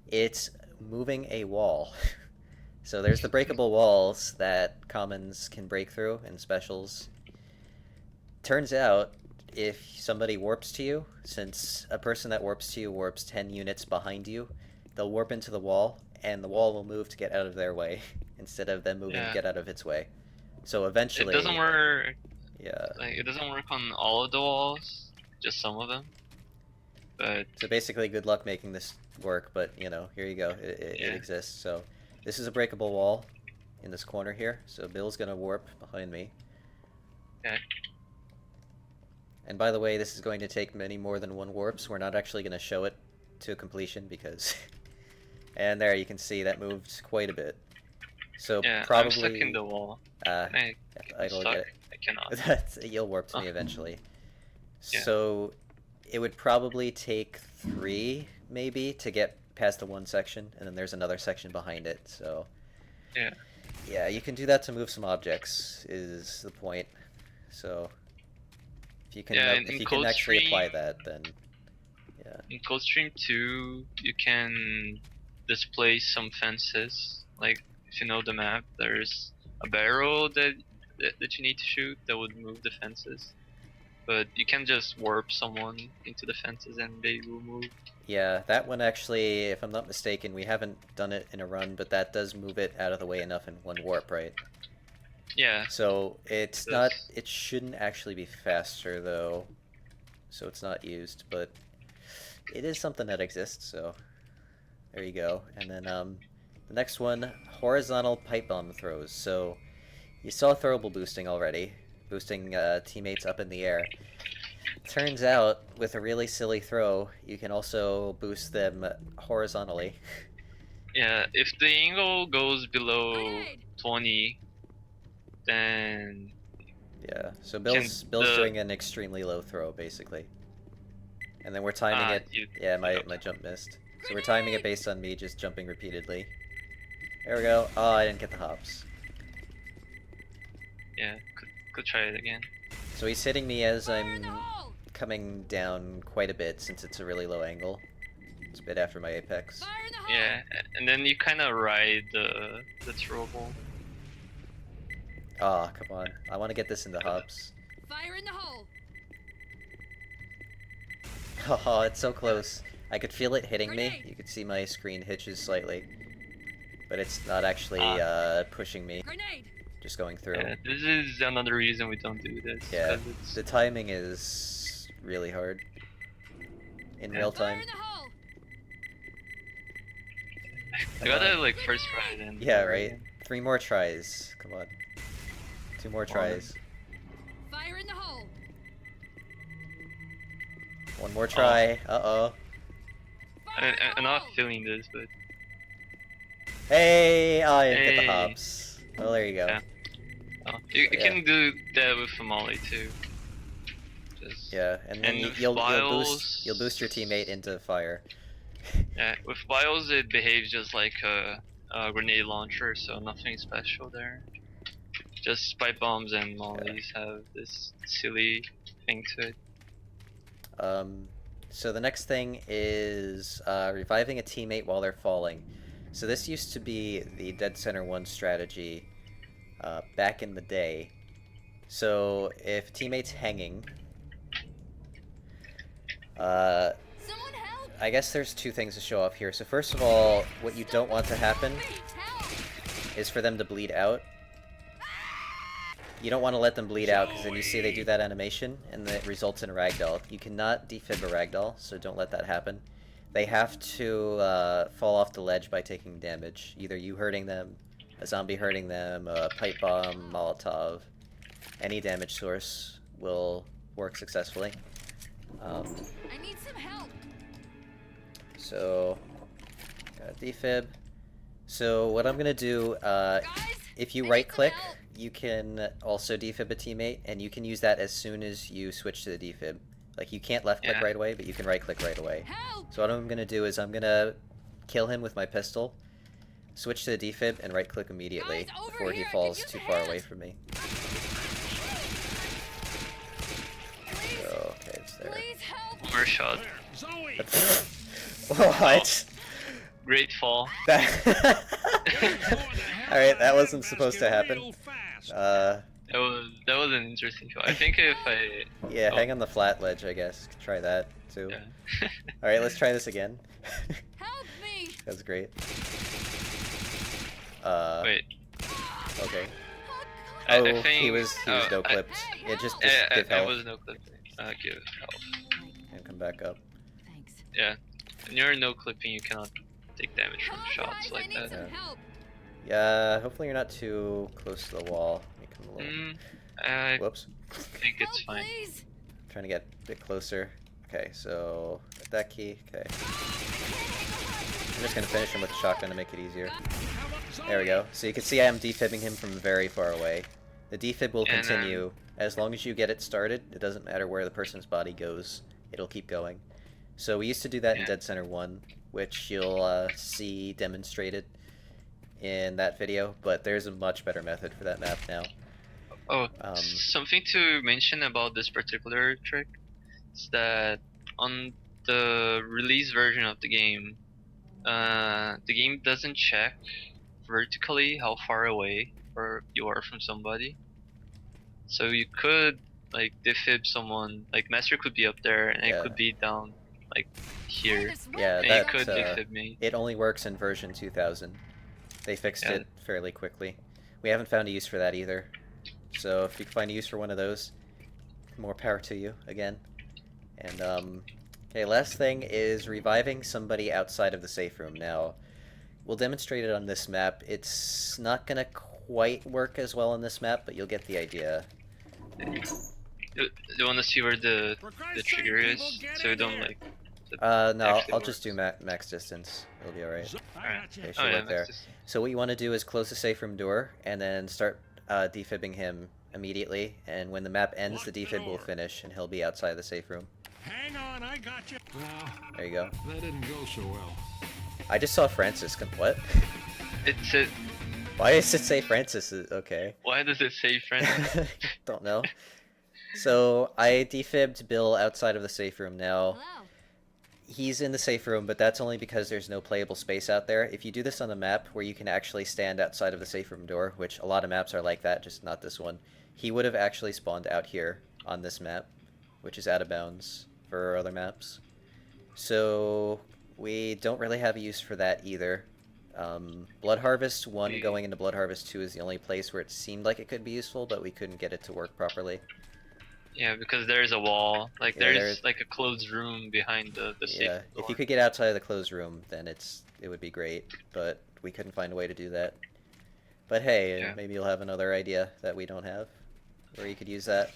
It's moving a wall. So there's the breakable walls that commons can break through in specials. Turns out, if somebody warps to you, since a person that warps to you warps 10 units behind you, they'll warp into the wall, and the wall will move to get out of their way, instead of them moving to get out of its way. So eventually... It doesn't work. Yeah. Like, it doesn't work on all of the walls, just some of them. But So basically, good luck making this work, but, you know, here you go. It Yeah. exists. So this is a breakable wall in this corner here. So Bill's gonna warp behind me. Okay. And by the way, this is going to take many more than one warp, so we're not actually going to show it to completion because... And there, you can see that moved quite a bit. So yeah, probably... I'm stuck in the wall. I don't stuck. get it. I cannot. You'll warp to me eventually. Yeah. So it would probably take 3, maybe, to get past the one section, and then there's another section behind it, so... Yeah. Yeah, you can do that to move some objects, is the point. So... If you can, if you can actually apply that, then... Yeah. In Coldstream 2, you can display some fences. Like, if you know the map, there's a barrel that you need to shoot that would move the fences. But you can just warp someone into the fences and they will move. Yeah, that one actually, if I'm not mistaken, we haven't done it in a run, but that does move it out of the way enough in one warp, right? Yeah. So it's not, it shouldn't actually be faster though, so it's not used, but it is something that exists, so there you go. And then the next one, horizontal pipe bomb throws. So you saw throwable boosting already, boosting teammates up in the air. Turns out, with a really silly throw, you can also boost them horizontally. Yeah, if the angle goes below 20, then... Yeah, so Bill's doing an extremely low throw, basically. And then we're timing it... Yeah, my jump missed. So we're timing it based on me just jumping repeatedly. There we go. Oh, I didn't get the hops. Yeah, could try it again. So he's hitting me as I'm coming down quite a bit, since it's a really low angle. It's a bit after my apex. Yeah, and then you kind of ride the throwable. Oh, come on. I want to get this into hops. Fire in the hole. Oh, it's so close. I could feel it hitting me. You could see my screen hitches slightly. But it's not actually pushing me. Grenade. Just going through. Yeah, this is another reason we don't do this. Yeah, the timing is really hard. In real time. Fire in the hole. I got it like first try then. Yeah, right? 3 more tries. Come on. 2 more tries. Fire in the hole. 1 more try. Uh-oh. I'm not feeling this, but... Hey! Oh, I didn't get the hops. Well, there you go. Yeah. Oh, you can do that with a molly too. Just... Yeah, and then you'll boost your teammate into fire. Yeah, with Bios it behaves just like a grenade launcher, so nothing special there. Just pipe bombs and mollies have this silly thing to it. So the next thing is reviving a teammate while they're falling. So this used to be the Dead Center 1 strategy back in the day. So if a teammate's hanging, I guess there's 2 things to show off here. So first of all, what you don't want to happen is for them to bleed out. You don't want to let them bleed out, because then you see they do that animation, and then it results in a ragdoll. You cannot defib a ragdoll, so don't let that happen. They have to fall off the ledge by taking damage. Either you hurting them, a zombie hurting them, a pipe bomb, Molotov. Any damage source will work successfully. I need some help. So, defib. So what I'm going to do, if you right-click, you can also defib a teammate, and you can use that as soon as you switch to the defib. Like, you can't left-click right away, but you can right-click right away. Help! So what I'm going to do is I'm going to kill him with my pistol, switch to the defib, and right-click immediately before he falls too far away from me. So, okay, it's there. Please help. One more shot. What? Great fall. Alright, that wasn't supposed to happen. That was an interesting shot. I think if I... Yeah, hang on the flat ledge, I guess. Try that, too. Yeah. Alright, let's try this again. Help me. That's great. Wait. Okay. Oh, think he was no clipped. It just give I health was no clipping. Give health. and come back up. Thanks. Yeah. When you're no clipping, you cannot take damage from Come on, shots guys, like I need that. some Yeah. help. Yeah, hopefully you're not too close to the wall. Let me come a little. I Whoops. think it's Help, fine. please. Trying to get a bit closer. Okay, so get that key. Okay. I'm just gonna finish him with the shotgun to make it easier. There we go. So you can see I am defibbing him from very far away. The defib will And, continue as long as you get it started. It doesn't matter where the person's body goes; it'll keep going. So we used to do that in Yeah. Dead Center 1, which you'll see demonstrated in that video. But there's a much better method for that map now. Oh, something to mention about this particular trick is that on the release version of the game doesn't check vertically how far away or you are from somebody. So you could like defib someone, like Master could be up there and Yeah. it could be down like here. Yeah, And you that could defib me. it only works in version 2000. They fixed Yeah. it fairly quickly. We haven't found a use for that either. So if you can find a use for one of those, more power to you again. And okay, last thing is reviving somebody outside of the safe room. Now, we'll demonstrate it on this map. It's not gonna quite work as well on this map, but you'll get the idea. You want to see where the trigger is, so you don't like. No, actually I'll just do works. max distance. It'll be alright. Alright. Okay, Oh should yeah, work there. that's just- So what you want to do is close the safe room door and then start defibbing him immediately. And when the map ends, the defib will finish and he'll be outside the safe room. Hang on, I got you. Well, There you go. that didn't go so well. I just saw Francis. What? It's a. Why does it say Francis? Okay. Why does it say friend? Don't know. So I defibbed Bill outside of the safe room now. Hello. He's in the safe room, but that's only because there's no playable space out there. If you do this on the map where you can actually stand outside of the safe room door, which a lot of maps are like that, just not this one, he would have actually spawned out here on this map, which is out of bounds for other maps. So we don't really have a use for that either. Blood Harvest 1 going into Blood Harvest 2 is the only place where it seemed like it could be useful, but we couldn't get it to work properly. Yeah, because there's a wall. Like Yeah, there's like a closed room behind the safe Yeah, door. if you could get outside of the closed room, then it would be great, but we couldn't find a way to do that. But hey, Yeah. maybe you'll have another idea that we don't have, where you could use that.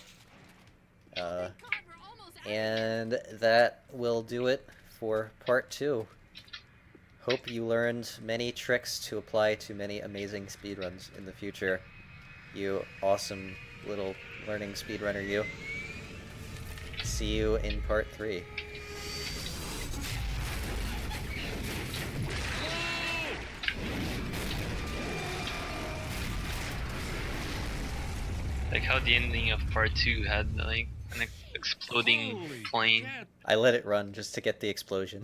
Thank God, we're almost out. And that will do it for part 2. Hope you learned many tricks to apply to many amazing speedruns in the future. You awesome little learning speedrunner, you. See you in part 3. Like how the ending of part 2 had like an exploding Holy plane. cat. I let it run just to get the explosion.